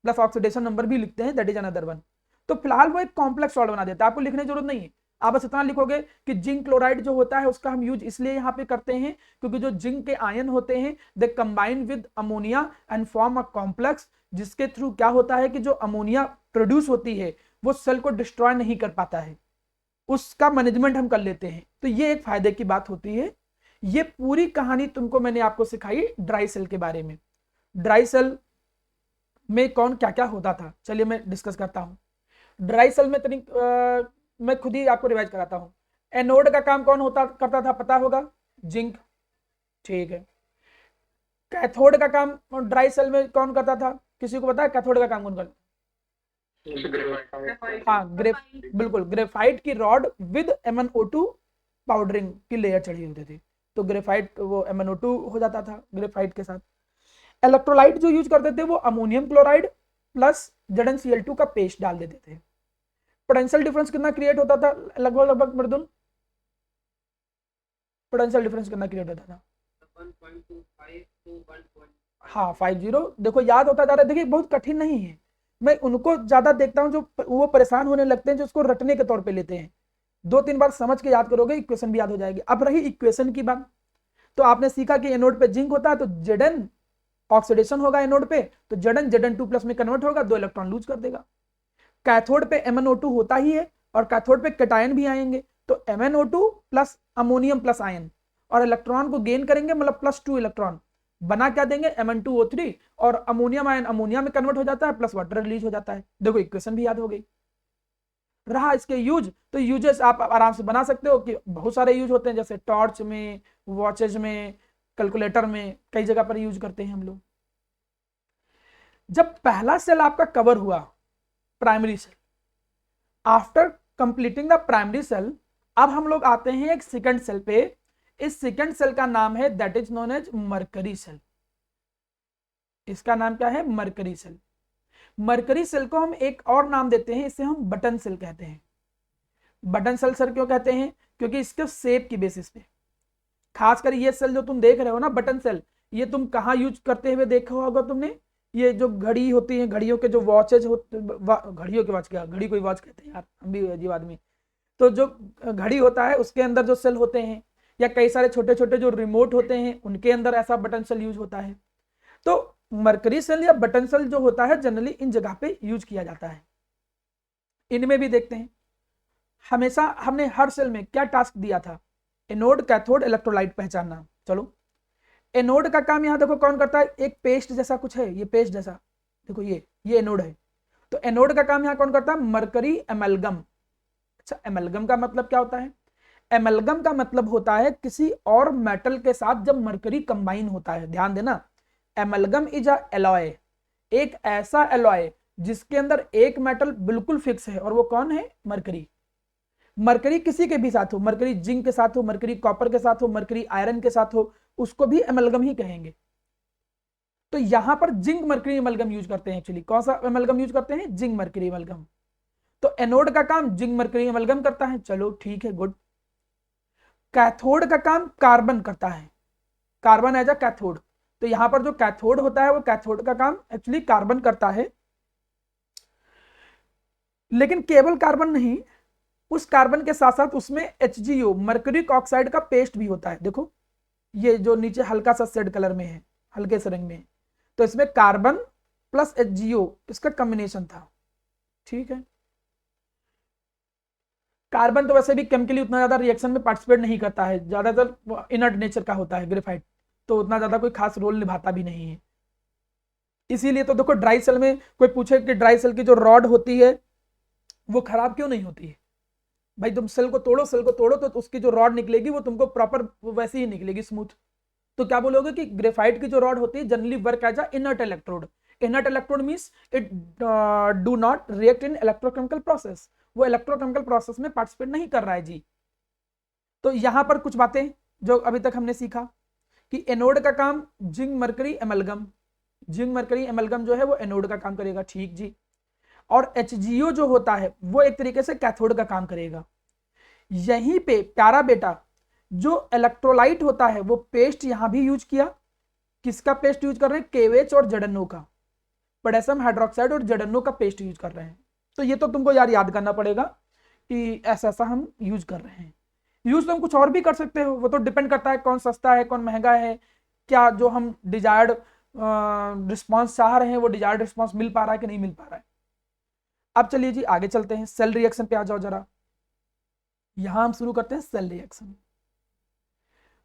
plus oxidation number भी लिखते हैं, दैट इज अनदर वन। तो फिलहाल वो एक कॉम्प्लेक्स सॉल्ट बना देता है, आपको लिखने की जरूरत नहीं है। आप बस इतना लिखोगे कि जिंक क्लोराइड जो होता है उसका हम यूज इसलिए यहाँ पे करते हैं क्योंकि जो जिंक के आयन होते हैं they combine with ammonia and form a complex, जिसके थ्रू क्या होता है कि जो अमोनिया प्रोड्यूस होती है वो सेल को डिस्ट्रॉय नहीं कर पाता है, उसका मैनेजमेंट हम कर लेते हैं। तो ये एक फायदे की बात होती है। ये पूरी कहानी तुमको मैंने आपको सिखाई ड्राई सेल के बारे में। ड्राई सेल में कौन क्या क्या होता था, चलिए मैं डिस्कस करता हूँ। ड्राई सेल में मैं खुद ही आपको रिवाइज कराता हूँ। एनोड का काम कौन होता करता था, पता होगा, जिंक, ठीक है। कैथोड का काम ड्राई सेल में कौन करता था, किसी को पता है कैथोड का काम कौन करता? हाँ, बिल्कुल, ग्रेफाइट की रॉड विद MnO2 पाउडरिंग की लेयर चढ़ी होती थी, तो ग्रेफाइट वो MnO2 हो जाता था ग्रेफाइट के साथ। इलेक्ट्रोलाइट जो यूज करते थे वो अमोनियम क्लोराइड प्लस ZnCl2 का पेस्ट डाल देते थे। पोटेंशियल डिफरेंस कितना क्रिएट होता था लगभग मृदुल, पोटेंशियल डिफरेंस कितना क्रिएट होता था? 1.25 to 1. हाँ 50, देखो याद होता जा रहा है। देखिए बहुत कठिन नहीं है, मैं उनको ज्यादा देखता हूँ जो वो परेशान होने लगते हैं, जो उसको रटने के तौर पे लेते हैं। 2-3 बार समझ के याद करोगे, इक्वेशन भी याद हो जाएगी। अब रही इक्वेशन की बात, तो आपने सीखा कि एनोड पे जिंक होता है, तो Zn ऑक्सीडेशन होगा एनोड पे, तो Zn Zn2 प्लस में कन्वर्ट होगा, 2 इलेक्ट्रॉन लूज कर देगा। कैथोड पे MnO2 होता ही है, और कैथोड पे कैटायन भी आएंगे, तो MnO2 plus ammonium plus ion, और इलेक्ट्रॉन को गेन करेंगे, मतलब +2 इलेक्ट्रॉन बना क्या देंगे, Mn2O3, और अमोनियम आयन अमोनिया में कन्वर्ट हो जाता है, प्लस वाटर रिलीज हो जाता है। देखो इक्वेशन भी याद हो गई। रहा इसके यूज, तो यूजेस आप आराम से बना सकते हो कि बहुत सारे यूज होते हैं, जैसे टॉर्च में, वॉचेज में, कैलकुलेटर में, कई जगह पर यूज करते हैं हम लोग। जब पहला सेल आपका कवर हुआ, primary cell, after completing the primary cell, अब हम लोग आते हैं एक सेकंड सेल पे। इस सेकंड सेल का नाम है, that is known as mercury cell. इसका नाम क्या है, मरकरी सेल। मरकरी सेल को हम एक और नाम देते हैं, इसे हम बटन सेल कहते हैं। बटन सेल सर क्यों कहते हैं, क्योंकि इसके शेप की बेसिस पे, खासकर ये सेल जो तुम देख रहे हो ना, बटन सेल, ये तुम कहाँ यूज करते हुए देखा होगा तुमने? ये जो घड़ी होती है, घड़ियों के जो वॉचेज होते, घड़ियों के वॉच, क्या घड़ी कोई वॉच कहते हैं यार, हम भी अजीब आदमी। तो जो घड़ी होता है उसके अंदर जो सेल होते हैं, या कई सारे छोटे छोटे जो रिमोट होते हैं, उनके अंदर ऐसा बटन सेल यूज होता है। तो मरकरी सेल या बटन सेल जो होता है, जनरली इन जगह पे यूज किया जाता है। इनमें भी देखते हैं, हमेशा हमने हर सेल में क्या टास्क दिया था, एनोड, कैथोड, इलेक्ट्रोलाइट पहचानना। चलो, एनोड का काम यहाँ देखो कौन करता है, एक पेस्ट जैसा कुछ है, ये पेस्ट जैसा, देखो ये एनोड है। तो एनोड का काम यहाँ कौन करता है, मरकरी एमलगम। अच्छा, एमलगम का मतलब क्या होता है? एमलगम का मतलब होता है किसी और मेटल के साथ जब मरकरी कंबाइन होता है। ध्यान देना, एमलगम इज अ एलॉय, एक ऐसा एलॉय जिसके अंदर एक मेटल बिल्कुल फिक्स है, और वो कौन है, मरकरी। मरकरी किसी के भी साथ हो, मरकरी जिंक के साथ हो, मरकरी कॉपर के साथ हो, मरकरी आयरन के साथ हो, उसको भी एमलगम ही कहेंगे। तो यहां पर जिंक मरकरी एमलगम यूज करते हैं। एक्चुअली कौन सा एमलगम यूज करते हैं, जिंक मरकरी एमलगम। तो एनोड का काम जिंक मरकरी एमलगम करता है, चलो ठीक है, गुड। कैथोड का काम कार्बन करता है, कार्बन एज अ कैथोड। तो यहां पर जो कैथोड होता है, वो कैथोड का काम एक्चुअली कार्बन करता है। लेकिन केवल कार्बन नहीं, उस कार्बन के साथ साथ उसमें HgO, मर्क्यूरिक ऑक्साइड का पेस्ट भी होता है। देखो ये जो नीचे हल्का सा शेड कलर में है, हल्के से रंग में, तो इसमें कार्बन प्लस HgO इसका कॉम्बिनेशन था, ठीक है। कार्बन तो वैसे भी केमिकली उतना ज्यादा रिएक्शन में पार्टिसिपेट नहीं करता है, ज्यादातर इनर्ट नेचर का होता है ग्रेफाइट, तो उतना ज्यादा कोई खास रोल निभाता भी नहीं है। इसीलिए तो देखो ड्राई सेल में कोई पूछे कि ड्राई सेल की जो रॉड होती है वो खराब क्यों नहीं होती है, भाई तुम सेल को तोड़ो, सेल को तोड़ो, तो उसकी जो रॉड निकलेगी वो तुमको प्रॉपर वैसी ही निकलेगी, स्मूथ। तो क्या बोलोगे कि ग्रेफाइट की जो रॉड होती है generally work as a inert electrode. Inert electrode means it do not react in electrochemical process, वो इलेक्ट्रोकेमिकल प्रोसेस में पार्टिसिपेट नहीं कर रहा है जी। तो यहां पर कुछ बातें जो अभी तक हमने सीखा कि एनोड का काम zinc mercury amalgam, zinc mercury amalgam जो है वो एनोड का काम करेगा, ठीक जी। और HgO जो होता है वो एक तरीके से कैथोड का काम करेगा। यहीं पे प्यारा बेटा जो इलेक्ट्रोलाइट होता है वो पेस्ट यहां भी यूज किया, किसका पेस्ट यूज कर रहे हैं, KOH और ZnO का, पोटेशियम हाइड्रोक्साइड और ZnO का पेस्ट यूज कर रहे हैं। तो ये तो तुमको याद करना पड़ेगा कि ऐसा ऐसा हम यूज कर रहे हैं। यूज तो हम कुछ और भी कर सकते हो, वो तो डिपेंड करता है कौन सस्ता है कौन महंगा है, क्या जो हम डिजायर्ड रिस्पॉन्स चाह रहे हैं वो डिजायर्ड रिस्पॉन्स मिल पा रहा है कि नहीं मिल पा रहा है। अब चलिए जी आगे चलते हैं, सेल रिएक्शन पे आ जाओ जरा। यहां हम शुरू करते हैं सेल रिएक्शन।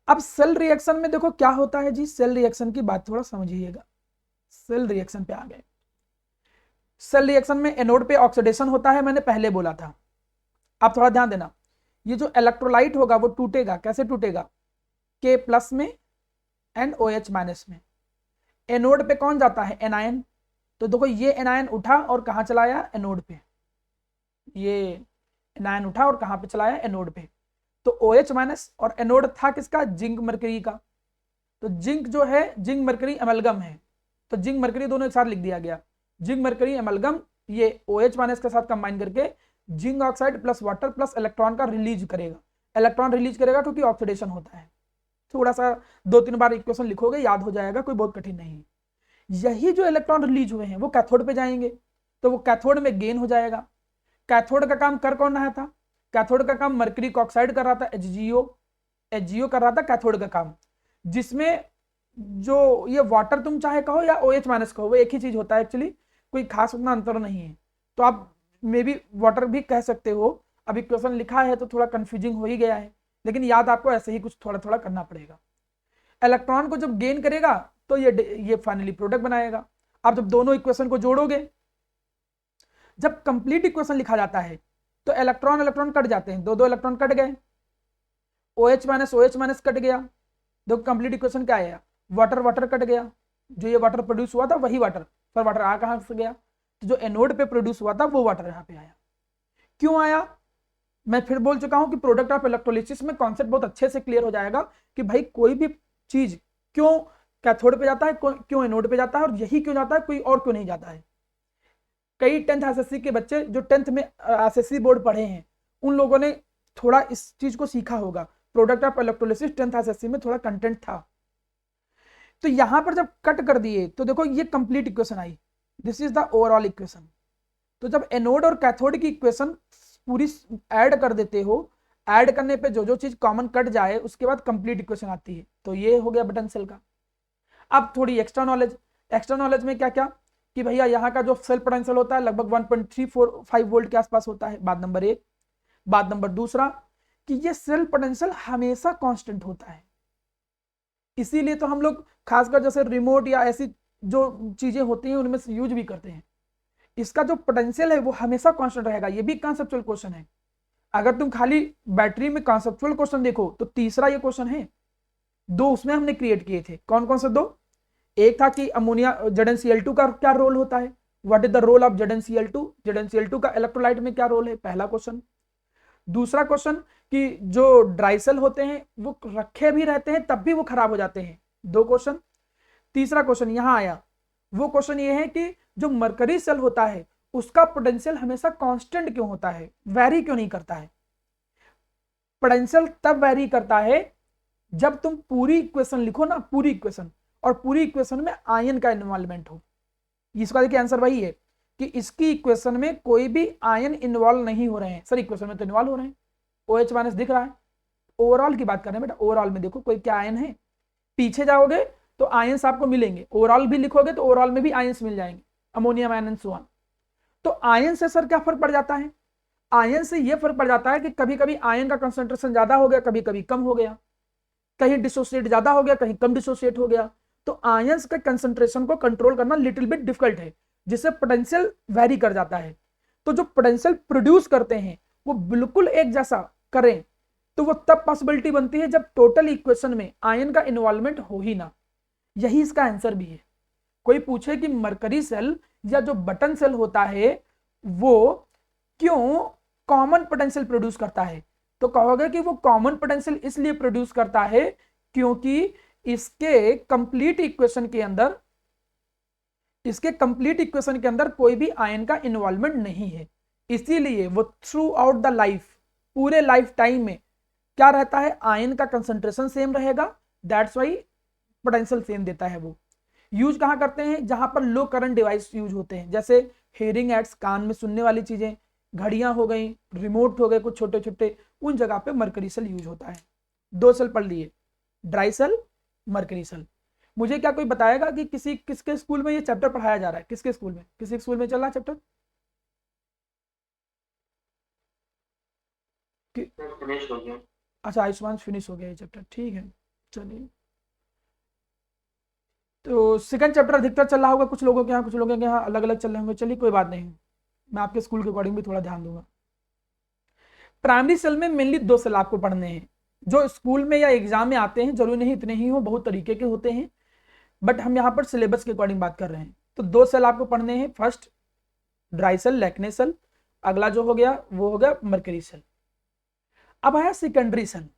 अब सेल रिएक्शन में देखो क्या होता है जी, सेल रिएक्शन की बात थोड़ा समझिएगा। सेल रिएक्शन पे आ गए। सेल रिएक्शन में एनोड पे ऑक्सीडेशन होता है, मैंने पहले बोला था। आप थोड़ा ध्यान देना, ये जो इलेक्ट्रोलाइट होगा वो टूटेगा, कैसे टूटेगा, K+ में एंड OH- में। एनोड पे कौन जाता है, एनायन। तो देखो ये एनायन उठा और कहां चलाया, एनोड पे। ये एनायन उठा और कहां पे चलाया, एनोड पे। तो OH- और एनोड था किसका, जिंक मरकरी का। तो जिंक जो है, जिंक मरकरी एमलगम है, तो जिंक मरकरी दोनों एक साथ लिख दिया गया। जिंक मरकरी एमलगम, ये OH- के साथ कंबाइन करके zinc oxide plus water plus electron का रिलीज करेगा। इलेक्ट्रॉन रिलीज करेगा क्योंकि ऑक्सीडेशन होता है। थोड़ा सा 2-3 बार इक्वेशन लिखोगे याद हो जाएगा, कोई बहुत कठिन नहीं है। यही जो इलेक्ट्रॉन रिलीज हुए हैं वो कैथोड पे जाएंगे, तो वो कैथोड में गेन हो जाएगा। कैथोड का काम कर कौन रहा था, कैथोड का काम मर्करी ऑक्साइड कर रहा था, HgO कर रहा था कैथोड का काम। जिसमें जो ये वाटर तुम चाहे कहो या OH- कहो, वो एक ही चीज होता है एक्चुअली, कोई खास उतना अंतर नहीं है। तो आप मे बी वाटर भी कह सकते हो। अभी क्वेश्चन लिखा है तो थोड़ा कंफ्यूजिंग हो ही गया है, लेकिन याद आपको ऐसे ही कुछ थोड़ा थोड़ा करना पड़ेगा। इलेक्ट्रॉन को जब गेन करेगा तो ये फाइनली प्रोडक्ट बनाएगा। आप जब दोनों इक्वेशन को जोड़ोगे, जब कंप्लीट इक्वेशन लिखा जाता है तो इलेक्ट्रॉन इलेक्ट्रॉन कट जाते हैं, दो दो इलेक्ट्रॉन कट गए, OH- कट गया। देखो कंप्लीट इक्वेशन क्या आया, वाटर वाटर कट गया, जो ये वाटर प्रोड्यूस हुआ था वही वाटर, पर वाटर आ कहां से गया, तो जो एनोड पे प्रोड्यूस हुआ था वो वाटर यहाँ पे आया। क्यों आया, मैं फिर बोल चुका हूं कि प्रोडक्ट ऑफ इलेक्ट्रोलिसिस में कॉन्सेप्ट बहुत अच्छे से क्लियर हो जाएगा कि भाई कोई भी चीज क्यों कैथोड पे जाता है, क्यों एनोड पे जाता है, और यही क्यों जाता है, कोई और क्यों नहीं जाता है। कई 10th एसएससी के बच्चे जो 10th में एसएससी बोर्ड पढ़े हैं, उन लोगों ने थोड़ा इस चीज को सीखा होगा। Product of electrolysis 10th SSC में थोड़ा कंटेंट था। तो यहां पर जब कट कर दिए तो देखो ये complete equation I, this is the overall equation. तो जब एनोड और कैथोड की इक्वेशन पूरी ऐड कर देते हो, ऐड करने पे जो जो चीज कॉमन कट जाए उसके बाद कंप्लीट इक्वेशन आती है। तो ये हो गया बटन सेल का। अब थोड़ी एक्स्ट्रा नॉलेज, एक्स्ट्रा नॉलेज में क्या क्या, कि भैया यहाँ का जो सेल पोटेंशियल होता है लगभग 1.345 वोल्ट के आसपास होता है, बात नंबर 1। बात नंबर दूसरा, कि ये सेल पोटेंशियल हमेशा कांस्टेंट होता है। इसीलिए तो हम लोग खासकर जैसे रिमोट या ऐसी जो चीजें होती हैं उनमें यूज भी करते हैं। इसका जो पोटेंशियल है वो हमेशा कांस्टेंट रहेगा। ये भी कॉन्सेप्चुअल क्वेश्चन है। अगर तुम खाली बैटरी में कॉन्सेप्चुअल क्वेश्चन देखो तो तीसरा ये क्वेश्चन है। दो उसमें हमने क्रिएट किए थे, कौन कौन से दो, एक था कि अमोनिया ZnCl2 का क्या रोल होता है, what is the role of ZnCl2, ZnCl2 का इलेक्ट्रोलाइट में क्या रोल है, पहला क्वेश्चन। दूसरा क्वेश्चन कि जो ड्राई सेल होते हैं वो रखे भी रहते हैं तब भी वो खराब हो जाते हैं, 2 क्वेश्चन। तीसरा क्वेश्चन यहां आया, वो क्वेश्चन ये है कि जो मरकरी सेल होता है उसका पोटेंशियल हमेशा कांस्टेंट क्यों होता है, वैरी क्यों नहीं करता है। पोटेंशियल तब वैरी करता है जब तुम पूरी इक्वेशन लिखो ना, पूरी इक्वेशन, और पूरी इक्वेशन में आयन का इन्वॉल्वमेंट हो। इसका देखिए आंसर वही है कि इसकी इक्वेशन में कोई भी आयन इन्वॉल्व नहीं हो रहे हैं। सर इक्वेशन में तो इन्वॉल्व हो रहे हैं, OH- दिख रहा है। ओवरऑल की बात कर रहे हैं बेटा, ओवरऑल में देखो कोई क्या आयन है, पीछे जाओगे तो आयंस आपको मिलेंगे, ओवरऑल भी लिखोगे तो ओवरऑल में भी आयंस मिल जाएंगे, ammonium ion and so on. तो आयन से सर क्या फर्क पड़ जाता है, आयन से यह फर्क पड़ जाता है कि कभी कभी आयन का कंसंट्रेशन ज्यादा हो गया, कभी कभी कम हो गया, कहीं डिसोसिएट ज्यादा हो गया, कहीं कम डिसोसिएट हो गया। तो आयंस के कंसंट्रेशन को कंट्रोल करना लिटिल बिट डिफिकल्ट है, जिससे पोटेंशियल वेरी कर जाता है। तो जो पोटेंशियल प्रोड्यूस करते हैं वो बिल्कुल एक जैसा करें तो वो तब पॉसिबिलिटी बनती है जब टोटल इक्वेशन में आयन का इन्वॉल्वमेंट हो ही ना। यही इसका आंसर भी है। कोई पूछे कि मरकरी सेल या जो बटन सेल होता है वो क्यों कॉमन पोटेंशियल प्रोड्यूस करता है, तो कहोगे कि वो कॉमन पोटेंशियल इसलिए प्रोड्यूस करता है क्योंकि इसके कंप्लीट इक्वेशन के अंदर, इसके कंप्लीट इक्वेशन के अंदर कोई भी आयन का इन्वॉल्वमेंट नहीं है। इसीलिए वो थ्रू आउट द लाइफ, पूरे लाइफ टाइम में क्या रहता है, आयन का कंसंट्रेशन सेम रहेगा, दैट्स वाई पोटेंशियल सेम देता है। वो यूज कहां करते हैं, जहां पर लो करंट डिवाइस यूज होते हैं, जैसे हेयरिंग एड्स, कान में सुनने वाली चीजें, घड़ियां हो गई, रिमोट हो गए कुछ छोटे छोटे, उन जगह पे मरकरी सेल यूज होता है। 2 सेल पढ़ लिए, ड्राई सेल, मरकरी सेल। मुझे क्या कोई बताएगा कि किसके स्कूल में ये चैप्टर पढ़ाया जा रहा है, किसी स्कूल में चल रहा है चैप्टर। कि फिनिश हो गया। अच्छा आयुष्मान फिनिश हो गया ये चैप्टर, ठीक है। चलिए, तो सेकंड चैप्टर अधिकतर चल रहा होगा कुछ लोगों के यहाँ, कुछ लोगों के यहाँ अलग अलग चल रहे होंगे। चलिए कोई बात नहीं, मैं आपके स्कूल के अकॉर्डिंग भी थोड़ा ध्यान दूंगा। प्राइमरी सेल में मेनली 2 सेल आपको पढ़ने हैं जो स्कूल में या एग्जाम में आते हैं, जरूरी नहीं इतने ही हो, बहुत तरीके के होते हैं, बट हम यहाँ पर सिलेबस के अकॉर्डिंग बात कर रहे हैं। तो 2 सेल आपको पढ़ने हैं, फर्स्ट ड्राई सेल लैक्ने सेल, अगला जो हो गया वो हो गया मर्करी सेल। अब आया सेकेंडरी सेल।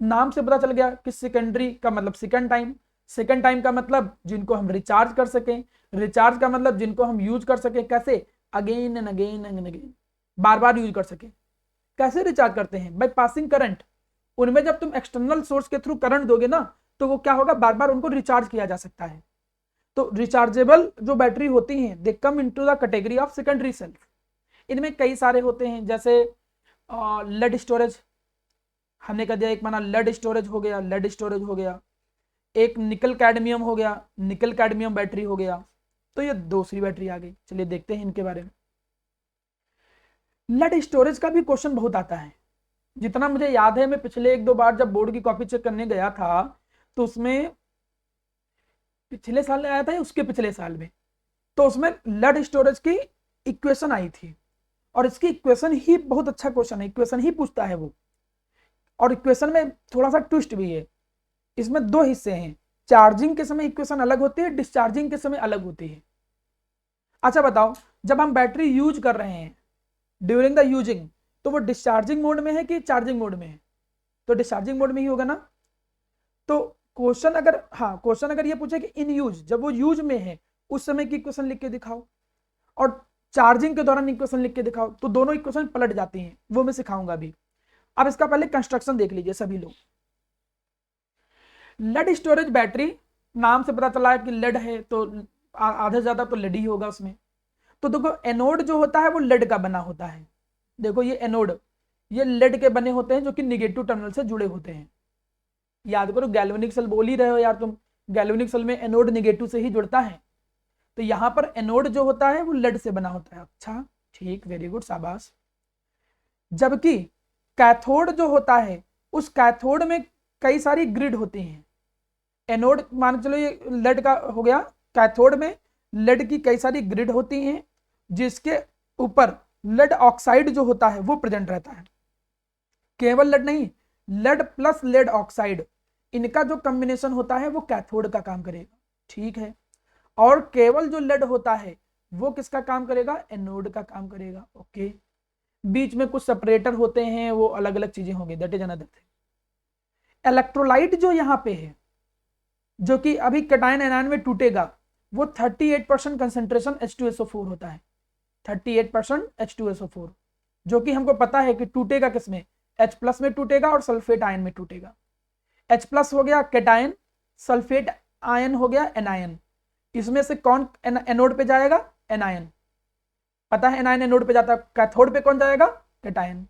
नाम से पता चल गया कि सेकेंडरी का मतलब सेकंड टाइम, सेकंड टाइम का मतलब जिनको हम रिचार्ज कर सकें, रिचार्ज का मतलब जिनको हम यूज कर सकें, कैसे, again and again and again, bar bar use कर सकें। कैसे रिचार्ज करते हैं, बाय पासिंग करंट। उनमें जब तुम एक्सटर्नल सोर्स के थ्रू करंट दोगे ना, तो वो क्या होगा, बार बार उनको रिचार्ज किया जा सकता है। तो रिचार्जेबल जो बैटरी होती हैं they come into the category of secondary cell. इनमें कई सारे होते हैं, जैसे लेड स्टोरेज, हमने कह दिया एक माना लेड स्टोरेज हो गया, लेड स्टोरेज हो गया। एक निकल कैडमियम हो गया, निकल कैडमियम बैटरी हो गया। तो ये दूसरी बैटरी आ गई। चलिए देखते हैं इनके बारे में। लेड स्टोरेज का भी क्वेश्चन बहुत आता है। जितना मुझे याद है, मैं पिछले 1-2 बार जब बोर्ड की कॉपी चेक करने गया था, तो उसमें पिछले साल आया था या उसके पिछले साल में, तो उसमें लेड स्टोरेज की इक्वेशन आई थी। और इसकी इक्वेशन ही बहुत अच्छा क्वेश्चन है, इक्वेशन ही पूछता है वो। और इक्वेशन में थोड़ा सा ट्विस्ट भी है। इसमें 2 हिस्से हैं, चार्जिंग के समय इक्वेशन अलग होती है, डिस्चार्जिंग के समय अलग होती है। अच्छा बताओ, जब हम बैटरी यूज कर रहे हैं ड्यूरिंग द यूजिंग, तो वो डिस्चार्जिंग मोड में है कि चार्जिंग मोड में है? तो डिस्चार्जिंग मोड में ही होगा ना। तो क्वेश्चन अगर ये पूछे कि इन यूज, जब वो यूज में है उस समय की इक्वेशन लिख के दिखाओ, और चार्जिंग के दौरान इक्वेशन लिख के दिखाओ, तो दोनों इक्वेशन पलट जाती हैं, वो मैं सिखाऊंगा भी। अब इसका पहले कंस्ट्रक्शन देख लीजिए सभी लोग। लेड स्टोरेज बैटरी, नाम से पता चला है कि लेड है, तो आधे ज्यादा तो लेड ही होगा उसमें। तो देखो एनोड जो होता है वो लेड का बना होता है। देखो ये एनोड, ये लेड के बने होते हैं जो कि निगेटिव टर्मिनल से जुड़े होते हैं। याद करो, गैल्वेनिक सेल बोल ही रहे हो यार तुम, गैल्वेनिक सेल में एनोड निगेटिव से ही जुड़ता है। तो यहां पर एनोड जो होता है वो लेड से बना होता है। अच्छा ठीक, वेरी गुड, शाबाश। जबकि कैथोड जो होता है, उस कैथोड में कई सारी ग्रिड होती हैं। एनोड मान चलो ये लेड का हो गया, कैथोड में लेड की कई सारी ग्रिड होती हैं, जिसके ऊपर लेड ऑक्साइड जो होता है वो प्रेजेंट रहता है। केवल लेड नहीं, लेड प्लस लेड ऑक्साइड, इनका जो कॉम्बिनेशन होता है वो कैथोड का काम करेगा, ठीक है। और केवल जो लेड होता है वो किसका काम करेगा, एनोड का काम करेगा, ओके। बीच में कुछ सेपरेटर होते हैं, वो अलग अलग चीजें होंगी, that is another thing. Electrolyte जो यहाँ पे है, जो कि अभी कैटायन एनायन में टूटेगा, वो 38% कंसेंट्रेशन H2SO4 होता है। 38% H2SO4, जो कि हमको पता है कि टूटेगा किसमें, H प्लस में टूटेगा और सल्फेट आयन में टूटेगा। H प्लस हो गया कैटायन, सल्फेट आयन हो गया एनायन। इसमें से कौन एनोड पे जाएगा, एनायन। पता है एनायन एनोड पे जाता है, कैथोड पे कौन जाएगा, कैटायन।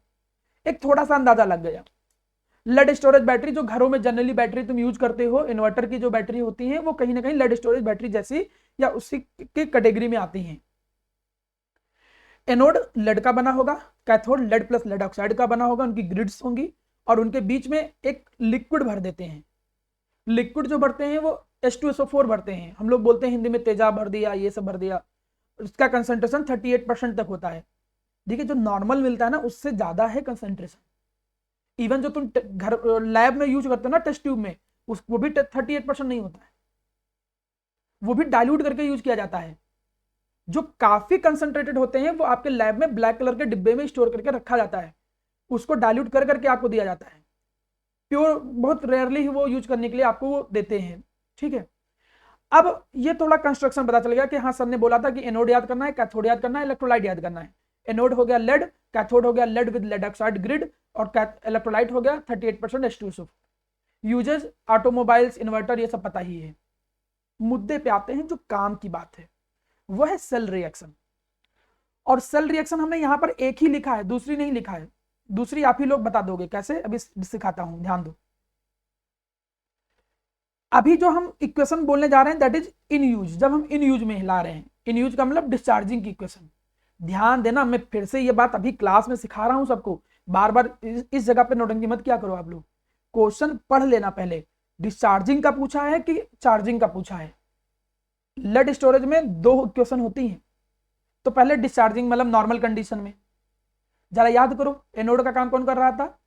एक थोड़ा सा अंदाजा लग गया। लेड स्टोरेज बैटरी जो घरों में जनरली बैटरी तुम यूज करते हो, इन्वर्टर की जो बैटरी होती है, वो कहीं ना कहीं लेड स्टोरेज बैटरी जैसी या उसी की कैटेगरी में आती हैं। एनोड लेड का बना होगा, cathode lead plus lead oxide का बना होगा, उनकी ग्रिड्स होंगी, और उनके बीच में एक लिक्विड भर देते हैं। लिक्विड जो भरते हैं वो H2SO4 भरते हैं। हम लोग बोलते हैं हिंदी में तेजाब भर दिया, ये सब भर दिया। उसका कंसेंट्रेशन 38% तक होता है। देखिए जो नॉर्मल मिलता है ना, उससे ज्यादा है कंसेंट्रेशन। इवन जो तुम घर लैब में यूज करते हो ना, टेस्ट ट्यूब में, वो भी 38% नहीं होता है, वो भी डाइल्यूट करके यूज किया जाता है। जो काफी कंसंट्रेटेड होते हैं वो आपके लैब में ब्लैक कलर के डिब्बे में स्टोर करके रखा जाता है, उसको डाइल्यूट कर करके आपको दिया जाता है। प्योर बहुत रेयरली ही वो यूज करने के लिए आपको वो देते हैं, ठीक है। अब ये थोड़ा कंस्ट्रक्शन पता चल गया कि हाँ सर ने बोला था कि एनोड याद करना है, कैथोड याद करना है, इलेक्ट्रोलाइट याद करना है। एनोड हो गया लेड, कैथोड हो गया lead with lead oxide grid, और इलेक्ट्रोलाइट हो गया 38% H2SO4। यूजेस ऑटोमोबाइल्स, इन्वर्टर, ये सब पता ही है। मुद्दे पे आते हैं, जो काम की बात है वह है सेल रिएक्शन। और सेल रिएक्शन हमने यहां पर एक ही लिखा है, दूसरी नहीं लिखा है। दूसरी आप ही लोग बता दोगे कैसे, अभी सिखाता हूं, ध्यान दो। अभी जो हम इक्वेशन बोलने जा रहे हैं दैट इज इन यूज। जब हम इन यूज में ला रहे हैं, इन यूज का मतलब डिस्चार्जिंग की इक्वेशन, ध्यान देना, मैं फिर से ये बात अभी क्लास में सिखा रहा हूं सबको, बार बार इस जगह पे नोटंकी मत क्या करो आप लोग। क्वेश्चन पढ़ लेना पहले, डिस्चार्जिंग का पूछा है कि चार्जिंग का पूछा है। लेड स्टोरेज में दो इक्वेशन होती हैं, तो पहले डिस्चार्जिंग मतलब नॉर्मल कंडीशन में, जरा याद करो एनोड का काम कौन कर रहा था,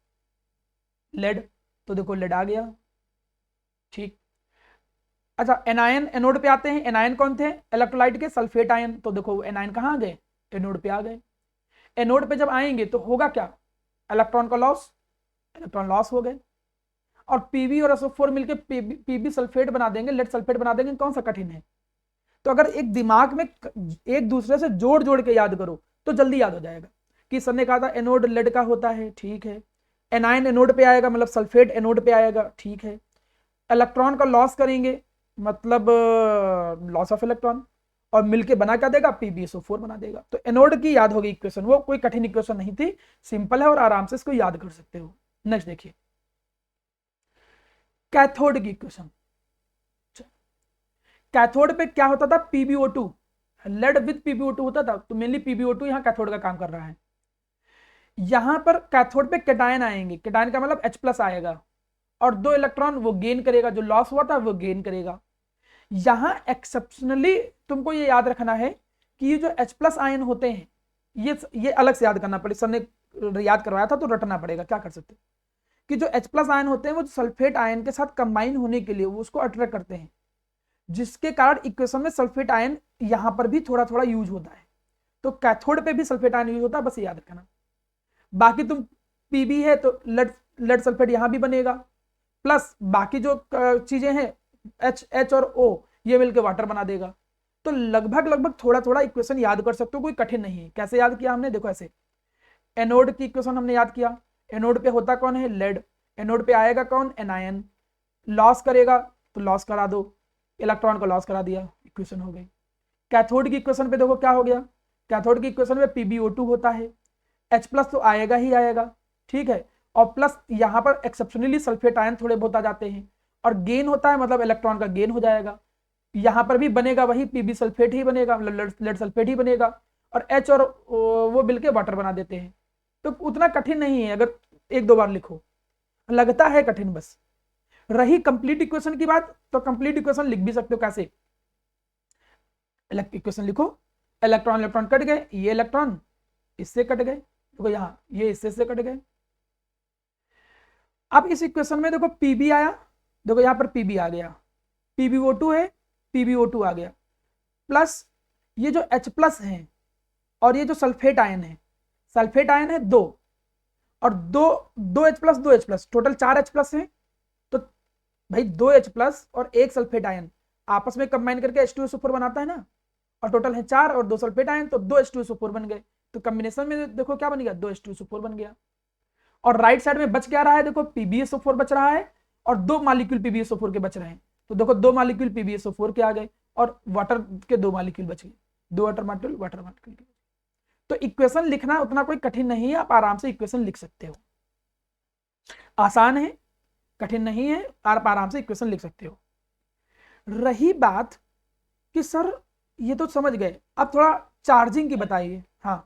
लेड, तो देखो लेड आ गया, ठीक। अच्छा एनायन एनोड पे आते हैं, एनायन कौन थे, इलेक्ट्रोलाइट के सल्फेट आयन, तो देखो एनायन कहाँ आ गए, एनोड पे आ गए। एनोड पे जब आएंगे तो होगा क्या, इलेक्ट्रॉन का लॉस, इलेक्ट्रॉन लॉस हो गए, और पीबी और SO4 मिलकर पीबी सल्फेट बना देंगे, लेड सल्फेट बना देंगे, कौन सा कठिन है। तो अगर एक दिमाग में एक दूसरे से जोड़ जोड़ के याद करो तो जल्दी याद हो जाएगा कि सर ने कहा था एनोड लेड का होता है, ठीक है। एनायन एनोड पे आएगा मतलब सल्फेट एनोड पे आएगा, ठीक है। इलेक्ट्रॉन का लॉस करेंगे मतलब लॉस ऑफ इलेक्ट्रॉन, और मिलके बना क्या देगा, PbSO4 बना देगा। तो एनोड की याद होगी इक्वेशन, वो कोई कठिन इक्वेशन नहीं थी, सिंपल है और आराम से इसको याद कर सकते हो। नेक्स्ट देखिए कैथोड की इक्वेशन। कैथोड पे क्या होता था, PbO2, लेड विद PbO2 होता था, तो मेनली PbO2 यहाँ कैथोड का काम कर रहा है। यहां पर कैथोड पे कैटायन आएंगे, कैटायन का मतलब H+ आएगा, और दो इलेक्ट्रॉन वो गेन करेगा, जो लॉस हुआ था वो गेन करेगा। यहां एक्सेप्शनली तुमको ये याद रखना है कि ये जो H+ आयन होते हैं, ये अलग से याद करना पड़े, सर ने याद करवाया था तो रटना पड़ेगा, क्या कर सकते कि जो H+ आयन होते हैं वो सल्फेट आयन के साथ कंबाइन होने के लिए वो उसको अट्रैक्ट करते हैं, जिसके कारण इक्वेशन में सल्फेट आयन यहां पर भी थोड़ा थोड़ा यूज होता है। तो कैथोड पे भी सल्फेट आयन यूज होता है, बस याद रखना। बाकी तुम पीबी है तो लेड लेड सल्फेट यहां भी बनेगा, प्लस बाकी जो चीजें हैं एच और ओ ये मिलकर वाटर बना देगा। तो लगभग लगभग थोड़ा थोड़ा इक्वेशन याद कर सकते हो, कोई कठिन नहीं है। कैसे याद किया हमने, देखो ऐसे, एनोड की इक्वेशन हमने याद किया, एनोड पे होता कौन है, लेड, एनोड पे आएगा कौन, एनायन, लॉस करेगा तो लॉस करा दो, इलेक्ट्रॉन का लॉस करा दिया, इक्वेशन हो गई। कैथोड की इक्वेशन पे देखो क्या हो गया, कैथोड की इक्वेशन में PbO2 होता है, H+ तो आएगा ही आएगा, ठीक है, और प्लस यहां पर एक्सेप्शनली सल्फेट आयन थोड़े बहुत आ जाते हैं, और गेन होता है मतलब इलेक्ट्रॉन का गेन हो जाएगा। यहां पर भी बनेगा वही Pb सल्फेट ही बनेगा, मतलब लेड सल्फेट ही बनेगा, और H और वो मिलके वाटर बना देते हैं। तो उतना कठिन नहीं है, अगर एक दो बार लिखो, लगता है कठिन बस। रही कंप्लीट इक्वेशन की बात, तो कंप्लीट इक्वेशन लिख भी सकते हो, कैसे, इक्वेशन लिखो, इलेक्ट्रॉन इलेक्ट्रॉन कट गए, ये इलेक्ट्रॉन इससे कट गए, देखो यहां ये इससे से कट गए। अब इस इक्वेशन में देखो Pb आया, देखो यहां पर Pb आ गया, PbO2 है, PbO2 आ गया, प्लस ये जो H+ है और ये जो सल्फेट आयन है, सल्फेट आयन है दो, और दो H+, टोटल 4 H+ है। तो भाई 2 H+ और एक सल्फेट आयन आपस में कंबाइन करके H2SO4 बनाता है ना, और टोटल है 4 और 2 सल्फेट आयन, तो 2 H2SO4 बन गए। तो कॉम्बिनेशन में देखो क्या बन गया, 2 H2SO4 बन गया। और राइट साइड में बच क्या रहा है, देखो PbSO4 बच रहा है, और दो मॉलिक्यूल PbSO4 के बच रहे हैं, तो देखो दो मॉलिक्यूल PbSO4 के आ गए, और वाटर के दो मॉलिक्यूल बच गए, दो वाटर मॉलिक्यूल के। तो इक्वेशन लिखना उतना कोई कठिन नहीं है, आप आराम से इक्वेशन लिख सकते हो, आसान है, कठिन नहीं है, आप आराम से इक्वेशन लिख सकते हो। रही बात कि सर ये तो समझ गए, अब थोड़ा चार्जिंग की बताइए। हाँ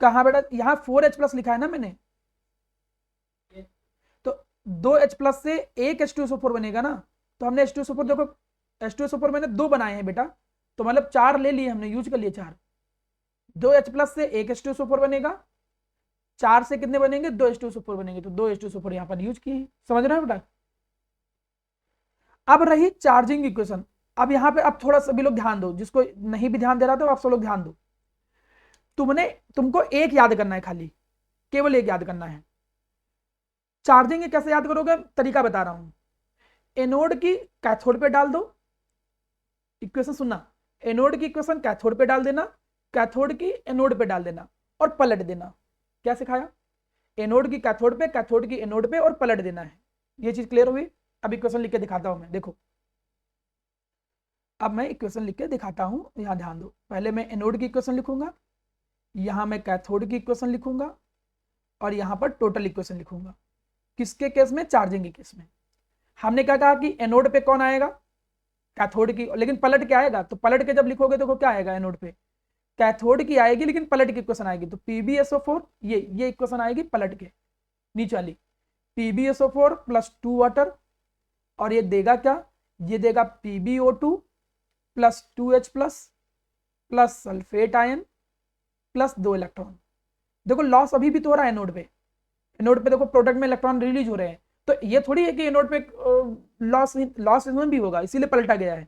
कहाँ बेटा, यहाँ 4H+ लिखा है ना मैंने, तो 2H+ से एक H2SO4 बनेगा ना, तो हमने H2SO4 देखो, H2SO4 मैंने दो बनाए हैं बेटा, तो मतलब 4 ले लिए हमने, यूज कर लिए 4। 2H+ से एक H2SO4 बनेगा, 4 से कितने बनेंगे, 2 H2SO4 बनेंगे, तो 2 H2SO4 यहाँ पर यूज किए, समझ रहे हो बेटा। अब रही चार्जिंग इक्वेशन, अब यहाँ पे अब थोड़ा सा भी लोग ध्यान दो, जिसको नहीं भी ध्यान दे रहा था आप सब लोग ध्यान दो। तुमको एक याद करना है, खाली केवल एक याद करना है। चार्जिंग कैसे याद करोगे, तरीका बता रहा हूं, एनोड की कैथोड पे डाल दो, इक्वेशन सुनना, एनोड की इक्वेशन कैथोड पे डाल देना, कैथोड की एनोड पे डाल देना, और पलट देना। क्या सिखाया, एनोड की कैथोड पे, कैथोड की एनोड पे, और पलट देना है। ये चीज क्लियर हुई। अब इक्वेशन लिख के दिखाता हूं मैं, देखो अब मैं इक्वेशन लिख के दिखाता हूं, यहां ध्यान दो। पहले मैं एनोड की इक्वेशन लिखूंगा, यहां मैं कैथोड की इक्वेशन लिखूंगा, और यहां पर टोटल इक्वेशन लिखूंगा। किसके केस में, चार्जिंग के केस में। हमने क्या कहा कि एनोड पे कौन आएगा, कैथोड की, लेकिन पलट के आएगा, तो पलट के जब लिखोगे तो क्या आएगा एनोड पे, कैथोड की आएगी लेकिन पलट की इक्वेशन आएगी, तो PbSO4 ये इक्वेशन आएगी पलट के नीचे वाली, PbSO4 प्लस 2 वाटर, और ये देगा क्या, ये देगा PbO2 plus 2H plus sulphate ion plus 2 electron. देखो लॉस अभी भी तो हो रहा है एनोड पे, एनोड पे देखो प्रोडक्ट में इलेक्ट्रॉन रिलीज हो रहे हैं, तो ये थोड़ी है कि एनोड पे लॉस इसमें भी होगा, इसीलिए पलटा गया है।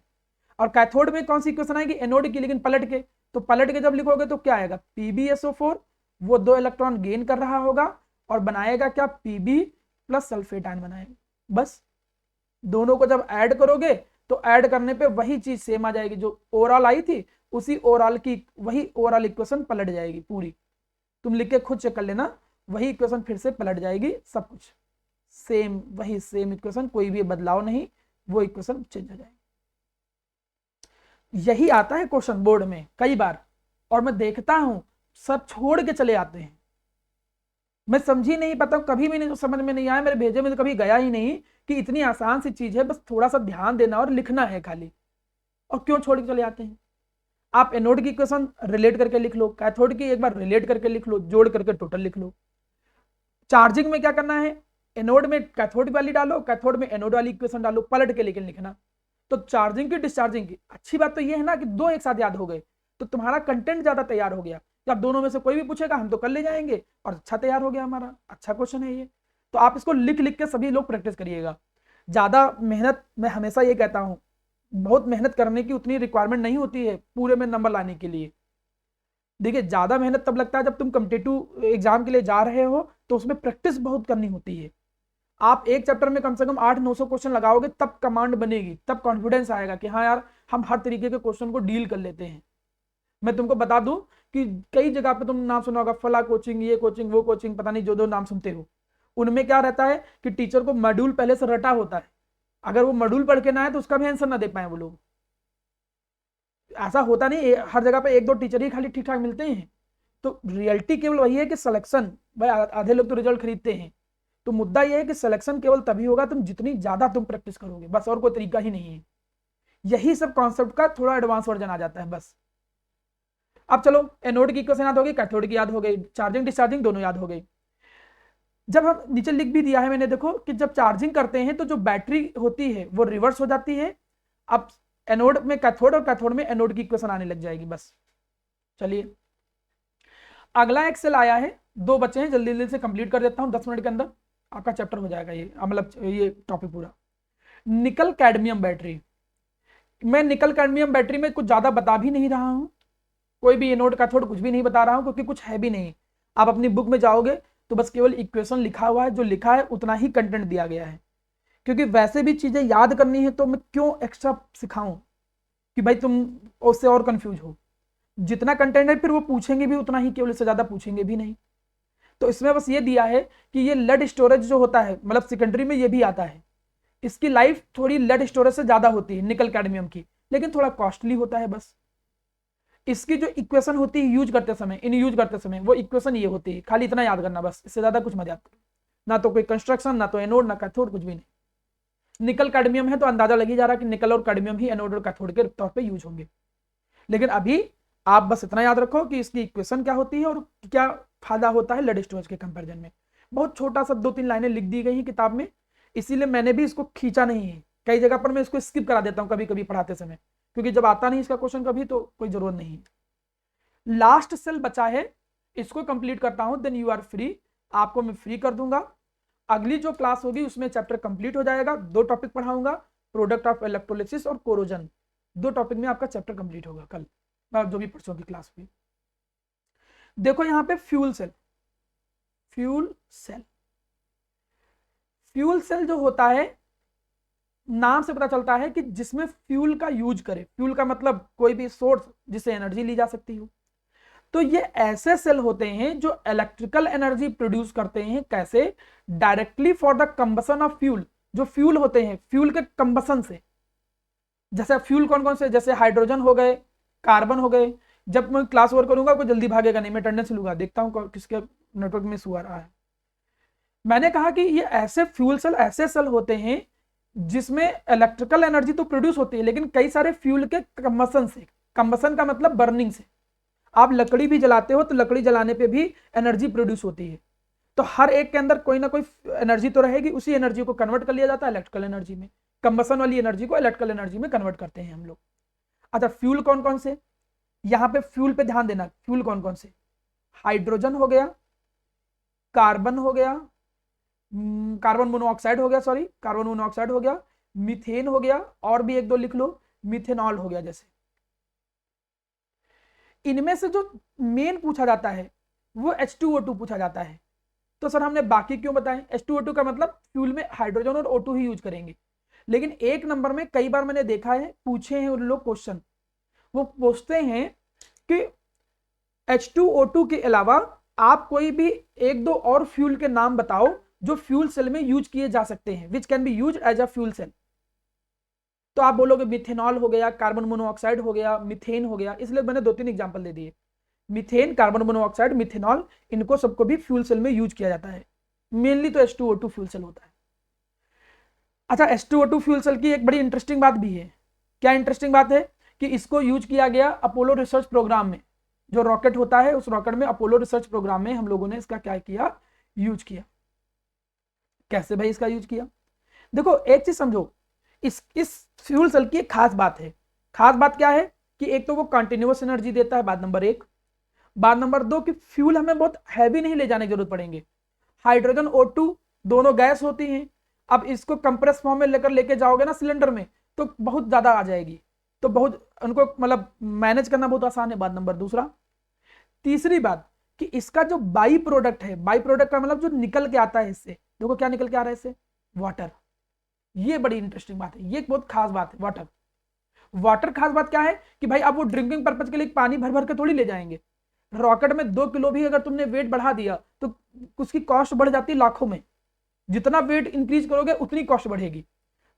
और कैथोड में कौन सी इक्वेशन आएगी, एनोड की, लेकिन पलट के, तो पलट के जब लिखोगे तो क्या आएगा, PbSO4 वो 2 इलेक्ट्रॉन गेन कर रहा होगा और बनाएगा क्या, Pb प्लस सल्फेट आयन बनाएगा। बस दोनों को जब ऐड करोगे तो ऐड करने पे वही चीज सेम आ जाएगी, जो ओवरऑल आई थी उसी ओवरऑल की वही ओवरऑल इक्वेशन पलट जाएगी पूरी। तुम लिख के खुद चेक कर लेना, वही इक्वेशन फिर से पलट जाएगी, सब कुछ सेम, वही सेम इक्वेशन, कोई भी बदलाव नहीं, वो इक्वेशन चेंज हो जाएगी। यही आता है क्वेश्चन बोर्ड में कई बार, और मैं देखता हूं सब छोड़ के चले आते हैं। मैं समझी नहीं, पता कभी भी नहीं, समझ में नहीं आया, मेरे भेजे में तो कभी गया ही नहीं कि इतनी आसान सी चीज है, बस थोड़ा सा ध्यान देना और लिखना है खाली, और क्यों छोड़ के चले आते हैं। आप एनोड की इक्वेशन रिलेट करके लिख लो, कैथोड की एक बार रिलेट करके लिख लो, जोड़ करके टोटल लिख लो। चार्जिंग में क्या करना है, एनोड में कैथोड वाली डालो, कैथोड में एनोड वाली इक्वेशन डालो, पलट के लेकिन लिखना। तो चार्जिंग की डिस्चार्जिंग की अच्छी बात तो ये है ना कि 2 एक साथ याद हो गए, तो तुम्हारा कंटेंट ज्यादा तैयार हो गया। जब दोनों में से कोई भी पूछेगा हम तो कर ले जाएंगे, और अच्छा तैयार हो गया हमारा, अच्छा क्वेश्चन है ये। तो आप इसको लिख लिख के सभी लोग प्रैक्टिस करिएगा। ज्यादा मेहनत, मैं हमेशा ये कहता हूं, बहुत मेहनत करने की उतनी रिक्वायरमेंट नहीं होती है पूरे में नंबर लाने के लिए। देखिए ज्यादा मेहनत तब लगता है जब तुम कॉम्पिटिटिव एग्जाम के लिए जा रहे हो, तो उसमें प्रैक्टिस बहुत करनी होती है। आप एक चैप्टर में कम से कम 800-900 क्वेश्चन लगाओगे, तब कमांड बनेगी, तब कॉन्फिडेंस आएगा कि हाँ यार हम हर तरीके के क्वेश्चन को डील कर लेते हैं। मैं तुमको बता दूं कि कई जगह पे तुम नाम सुना होगा, फला कोचिंग, ये कोचिंग, वो कोचिंग, पता नहीं जो जो नाम सुनते हो, उनमें क्या रहता है कि टीचर को मॉड्यूल पहले से रटा होता है, अगर वो मॉड्यूल पढ़ के ना आए तो उसका भी आंसर ना दे पाए वो लोग। ऐसा होता नहीं, हर जगह पे 1-2 टीचर ही खाली ठीक ठाक मिलते हैं। तो रियलिटी केवल वही है कि सिलेक्शन, भाई आधे लोग तो रिजल्ट खरीदते हैं, तो मुद्दा यह है कि सिलेक्शन केवल तभी होगा तुम जितनी ज्यादा तुम प्रैक्टिस करोगे, बस, और कोई तरीका ही नहीं है। यही सब कॉन्सेप्ट का थोड़ा एडवांस वर्जन आ जाता है बस। अब चलो एनोड की इक्वेशन याद हो गई, कैथोड की याद हो गई, चार्जिंग डिस्चार्जिंग दोनों याद हो गई। जब हम नीचे लिख भी दिया है मैंने, देखो कि जब चार्जिंग करते हैं तो जो बैटरी होती है वो रिवर्स हो जाती है। अब एनोड में कैथोड और कैथोड में एनोड की इक्वेशन आने लग जाएगी बस। चलिए अगला एक सेल आया है, 2 बच्चे हैं, जल्दी जल्दी से कंप्लीट कर देता हूं, 10 मिनट के अंदर आपका चैप्टर हो जाएगा, ये मतलब ये टॉपिक पूरा। निकल कैडमियम बैटरी। मैं निकल कैडमियम बैटरी में कुछ ज्यादा बता भी नहीं रहा हूं, कोई भी एनोड कैथोड कुछ भी नहीं बता रहा हूं, क्योंकि कुछ है भी नहीं। आप अपनी बुक में जाओगे तो बस केवल इक्वेशन लिखा हुआ है, जो लिखा है उतना ही कंटेंट दिया गया है, क्योंकि वैसे भी चीजें याद करनी है तो मैं क्यों एक्स्ट्रा सिखाऊं कि भाई तुम उससे और कंफ्यूज हो। जितना कंटेंट है फिर वो पूछेंगे भी उतना ही, केवल इससे ज्यादा पूछेंगे भी नहीं। तो इसमें बस ये दिया है कि ये लेड स्टोरेज जो होता है, मतलब सेकेंडरी में ये भी आता है, इसकी लाइफ थोड़ी लेड स्टोरेज से ज्यादा होती है निकल कैडमियम की, लेकिन थोड़ा कॉस्टली होता है बस। इसकी जो इक्वेशन होती है यूज करते समय, वो इक्वेशन ये होती है, खाली इतना याद करना बस, इससे ज्यादा कुछ मत याद करो। ना तो कोई कंस्ट्रक्शन, ना तो एनोड, ना कैथोड, कुछ भी नहीं। निकल कैडमियम है तो अंदाजा लग ही जा रहा है कि निकल और कैडमियम ही एनोड और कैथोड के तौर पे यूज होंगे। लेकिन अभी आप बस इतना याद रखो कि इसकी इक्वेशन क्या होती है और क्या फायदा होता है लेड स्टोरेज के कंपैरिजन में। बहुत छोटा सा 2-3 लाइनें लिख दी गई हैं किताब में, इसीलिए मैंने भी इसको खींचा नहीं है। कई जगह पर मैं इसको स्किप करा देता हूं कभी कभी पढ़ाते समय, क्योंकि जब आता नहीं इसका क्वेश्चन कभी, तो कोई जरूरत नहीं है। लास्ट सेल बचा है, इसको कंप्लीट करता हूं, देन यू आर फ्री। आपको मैं फ्री कर दूंगा। अगली जो क्लास होगी उसमें चैप्टर कंप्लीट हो जाएगा, 2 टॉपिक पढ़ाऊंगा, प्रोडक्ट ऑफ इलेक्ट्रोलिसिस और कोरोजन, 2 टॉपिक में आपका चैप्टर कंप्लीट होगा कल, जो भी परसों की क्लास हुई। देखो यहां पे फ्यूल सेल जो होता है, नाम से पता चलता है कि जिसमें फ्यूल का यूज करे। फ्यूल का मतलब कोई भी सोर्स जिससे एनर्जी ली जा सकती हो। तो ये ऐसे सेल होते हैं जो इलेक्ट्रिकल एनर्जी प्रोड्यूस करते हैं। कैसे? Directly for the combustion of fuel. जो फ्यूल होते हैं, फ्यूल के कंबसन से। जैसे फ्यूल कौन कौन से, जैसे हाइड्रोजन हो गए, कार्बन हो गए। जब मैं क्लास ओवर करूंगा कोई जल्दी भागेगा नहीं, मैं अटेंडेंस लूंगा, देखता हूं किसके नेटवर्क में इशू आ रहा है। मैंने कहा कि ये ऐसे फ्यूल सेल, ऐसे सेल होते हैं जिसमें इलेक्ट्रिकल एनर्जी तो प्रोड्यूस होती है लेकिन कई सारे फ्यूल के कंबसन से, कंबसन का मतलब बर्निंग से, आप लकड़ी भी जलाते हो तो लकड़ी जलाने पे भी एनर्जी प्रोड्यूस होती है। तो हर एक के अंदर कोई ना कोई एनर्जी तो रहेगी, उसी एनर्जी को कन्वर्ट कर लिया जाता है इलेक्ट्रिकल एनर्जी में। कंबसन वाली एनर्जी को इलेक्ट्रिकल एनर्जी में कन्वर्ट करते हैं हम लोग। अच्छा, फ्यूल कौन कौन से, यहाँ पे फ्यूल पे ध्यान देना, फ्यूल कौन कौन से, हाइड्रोजन हो गया, कार्बन हो गया, कार्बन मोनोऑक्साइड हो गया, सॉरी कार्बन मोनोऑक्साइड हो गया, मीथेन हो गया, और भी एक दो लिख लो, मिथेनॉल हो गया। जैसे इनमें से जो मेन पूछा जाता है वो H2O2 पूछा जाता है। तो सर हमने बाकी क्यों बताए, H2O2 का मतलब फ्यूल में हाइड्रोजन और O2 ही यूज करेंगे। लेकिन एक नंबर में कई बार मैंने देखा है पूछे हैं उन लोग क्वेश्चन, वो पूछते हैं कि H2O2 के अलावा आप कोई भी एक दो और फ्यूल के नाम बताओ जो फ्यूल सेल में यूज किए जा सकते हैं, which can be use as a fuel cell. तो आप बोलोगे मिथेनॉल हो गया, कार्बन मोनोऑक्साइड हो गया, मीथेन हो गया, इसलिए मैंने 2-3 एग्जांपल दे दिए। मीथेन, कार्बन मोनोऑक्साइड, मिथेनॉल, इनको सबको भी फ्यूल सेल में यूज किया जाता है। मेनली तो H2O2 फ्यूल सेल होता है। अच्छा, H2O2 फ्यूल सेल की एक बड़ी इंटरेस्टिंग बात भी है। क्या इंटरेस्टिंग बात है कि इसको यूज किया गया अपोलो रिसर्च प्रोग्राम में, जो रॉकेट होता है उस रॉकेट में अपोलो रिसर्च प्रोग्राम में हम लोगों ने इसका क्या किया, यूज किया। कैसे भाई इसका यूज किया, देखो एक चीज समझो, इस फ्यूल सेल की एक खास बात है। खास बात क्या है कि एक तो वो कंटिन्यूअस एनर्जी देता है, बात नंबर 1। बात नंबर 2 कि फ्यूल हमें बहुत हैवी नहीं ले जाने की जरूरत पड़ेंगे। हाइड्रोजन O2 दोनों गैस होती हैं, अब इसको कंप्रेस फॉर्म में लेके जाओगे ना सिलेंडर में तो बहुत ज्यादा आ जाएगी, तो बहुत उनको मतलब मैनेज करना बहुत आसान है। बात नंबर 2। तीसरी बात कि इसका जो बाई प्रोडक्ट है, बाई प्रोडक्ट का मतलब जो निकल के आता है इससे, देखो क्या निकल के आ रहा है इससे, वाटर। ये बड़ी इंटरेस्टिंग बात है, ये बहुत खास बात है। वाटर, वाटर खास बात क्या है कि भाई आप वो ड्रिंकिंग पर्पज के लिए पानी भर भर के थोड़ी ले जाएंगे। रॉकेट में 2 किलो भी अगर तुमने वेट बढ़ा दिया तो उसकी कॉस्ट बढ़ जाती है लाखों में। जितना वेट इंक्रीज करोगे उतनी कॉस्ट बढ़ेगी।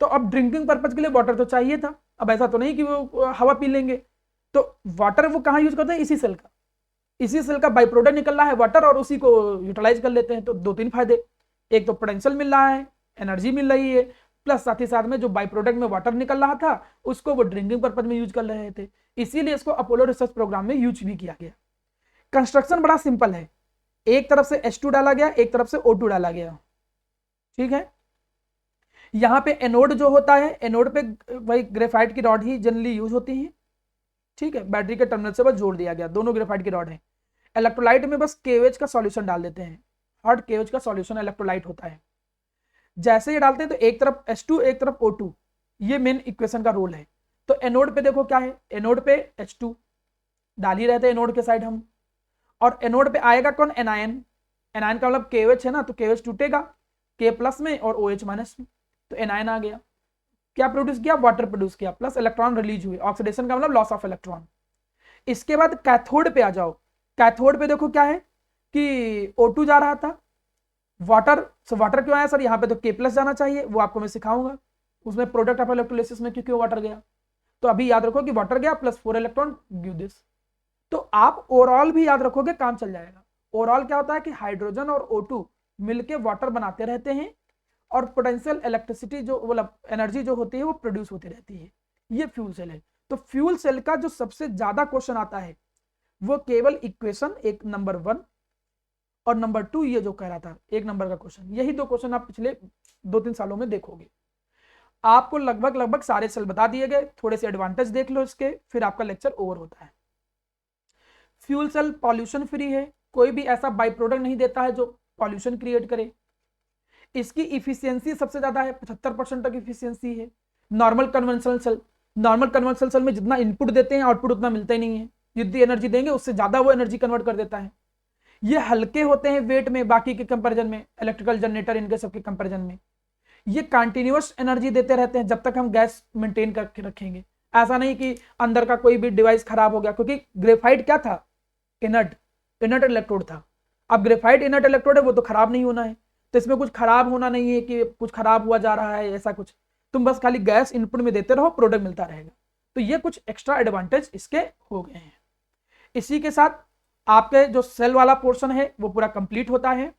तो अब ड्रिंकिंग पर्पज के लिए वाटर तो चाहिए था, अब ऐसा तो नहीं कि वो हवा पी लेंगे। तो वाटर वो कहाँ यूज करते हैं, इसी सेल का, इसी सेल का बाई प्रोडक्ट निकल रहा है वाटर, और उसी को यूटिलाइज कर लेते हैं। तो 2-3 फायदे, एक तो पोटेंशियल मिल रहा है, एनर्जी मिल रही है, प्लस साथ ही साथ में जो बाई प्रोडक्ट में वाटर निकल रहा था उसको वो ड्रिंकिंग पर्पज में यूज कर रहे थे। इसीलिए इसको अपोलो रिसर्च प्रोग्राम में यूज भी किया गया। कंस्ट्रक्शन बड़ा सिंपल है, एक तरफ से H2 डाला गया, एक तरफ से O2 डाला गया, ठीक है। यहां पे एनोड जो होता है, एनोड पे भाई ग्रेफाइट की रॉड ही जनरली यूज होती है, ठीक है। बैटरी के टर्मिनल से बस जोड़ दिया गया, दोनों ग्रेफाइट की रॉड है। इलेक्ट्रोलाइट में बस KOH का सॉल्यूशन डाल देते हैं, हॉट KOH का सॉल्यूशन इलेक्ट्रोलाइट होता है। जैसे ये डालते हैं तो एक तरफ H2 एक तरफ O2, ये मेन इक्वेशन का रोल है। तो एनोड पे देखो क्या है, एनोड पे H2 डाल ही रहते हैं एनोड के साइड हम, और एनोड पे आएगा कौन, एनायन। एनायन का मतलब KOH है ना, तो KOH टूटेगा K प्लस में और OH माइनस में, तो एनायन आ गया। क्या प्रोड्यूस किया, वाटर प्रोड्यूस किया, प्लस इलेक्ट्रॉन रिलीज हुए। ऑक्सीडेशन का मतलब लॉस ऑफ इलेक्ट्रॉन। इसके बाद कैथोड पे आ जाओ, कैथोड पे देखो क्या है कि O2 जा रहा था, वाटर, वाटर क्यों आया सर यहाँ पे, तो K प्लस जाना चाहिए, वो आपको मैं सिखाऊंगा उसमें प्रोडक्ट ऑफ इलेक्ट्रोलिसिस में क्यों वाटर गया। तो अभी याद रखो कि वाटर गया प्लस 4 इलेक्ट्रॉन गिव दिस। तो आप ओवरऑल भी याद रखोगे, काम चल जाएगा। ओवरऑल क्या होता है कि हाइड्रोजन और O2 मिलके वाटर बनाते रहते हैं, और पोटेंशियल इलेक्ट्रिसिटी जो मतलब एनर्जी जो होती है वो प्रोड्यूस होती रहती है। ये फ्यूल सेल है। तो फ्यूल सेल का जो सबसे ज्यादा क्वेश्चन आता है वो केवल इक्वेशन, एक नंबर 1 और नंबर 2, ये जो कह रहा था 1 नंबर का क्वेश्चन, यही 2 क्वेश्चन आप पिछले 2-3 सालों में देखोगे। आपको लगभग सारे सेल बता दिए गए, थोड़े से एडवांटेज देख लो इसके, फिर आपका लेक्चर ओवर होता है। फ्यूल सेल पॉल्यूशन फ्री है, कोई भी ऐसा बाई प्रोडक्ट नहीं देता है जो पॉल्यूशन क्रिएट करे। इसकी इफिशियंसी सबसे ज्यादा है, 75% तक इफिशियंसी है। Normal conventional cell, normal conventional cell में जितना इनपुट देते हैं आउटपुट उतना मिलता ही नहीं है, जितनी एनर्जी देंगे उससे ज्यादा वो एनर्जी कन्वर्ट कर देता है। ये हल्के होते हैं वेट में बाकी के कंपैरिजन में, इलेक्ट्रिकल जनरेटर इनके सबके कंपैरिजन में। ये कंटिन्यूअस एनर्जी देते रहते हैं जब तक हम गैस मेंटेन करके रखेंगे। ऐसा नहीं कि अंदर का कोई भी डिवाइस खराब हो गया, क्योंकि ग्रेफाइट क्या था, इनर्ट इलेक्ट्रोड था। अब ग्रेफाइट इनर्ट इलेक्ट्रोड है, वो तो खराब नहीं होना है, तो इसमें कुछ खराब होना नहीं है कि कुछ खराब हुआ जा रहा है, ऐसा कुछ। तुम बस खाली गैस इनपुट में देते रहो, प्रोडक्ट मिलता रहेगा। तो ये कुछ एक्स्ट्रा एडवांटेज इसके हो गए हैं। इसी के साथ आपके जो सेल वाला पोर्शन है वो पूरा कंप्लीट होता है।